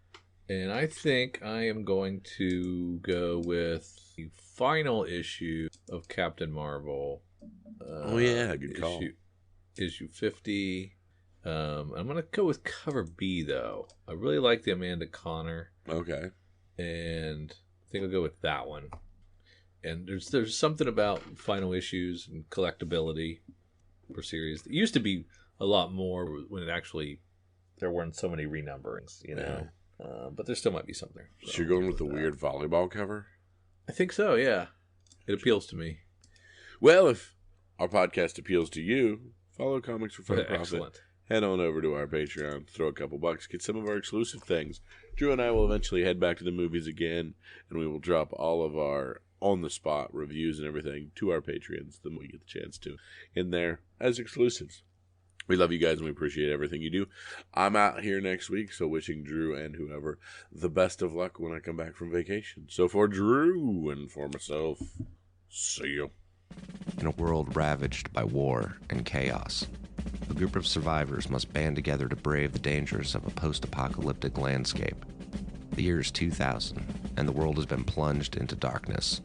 And I think I am going to go with the final issue of Captain Marvel. Good call. Issue 50. I'm going to go with cover B, though. I really like the Amanda Connor. Okay. And I think I'll go with that one. And there's something about final issues and collectability for series. It used to be a lot more when there weren't so many renumberings, Yeah. But there still might be something there. So you're going with the weird volleyball cover? I think so, yeah. It appeals to me. Well, if our podcast appeals to you, follow Comics for Fun and Profit. Excellent. Head on over to our Patreon, throw a couple bucks, get some of our exclusive things. Drew and I will eventually head back to the movies again, and we will drop all of our on-the-spot reviews and everything to our Patreons, then we get the chance to, in there as exclusives. We love you guys, and we appreciate everything you do. I'm out here next week, so wishing Drew and whoever the best of luck when I come back from vacation. So for Drew and for myself, see you. In a world ravaged by war and chaos, a group of survivors must band together to brave the dangers of a post-apocalyptic landscape. The year is 2000, and the world has been plunged into darkness.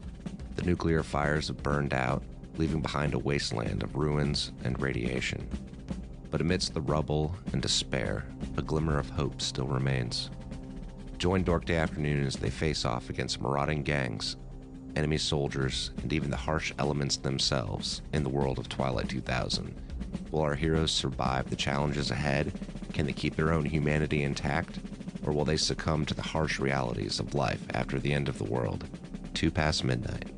The nuclear fires have burned out, leaving behind a wasteland of ruins and radiation. But amidst the rubble and despair, a glimmer of hope still remains. Join Dork Day Afternoon as they face off against marauding gangs, enemy soldiers, and even the harsh elements themselves in the world of Twilight 2000. Will our heroes survive the challenges ahead? Can they keep their own humanity intact? Or will they succumb to the harsh realities of life after the end of the world? 2 past midnight.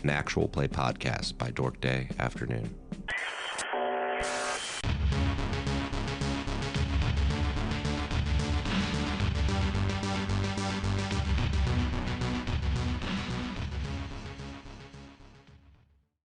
An actual play podcast by Dork Day Afternoon.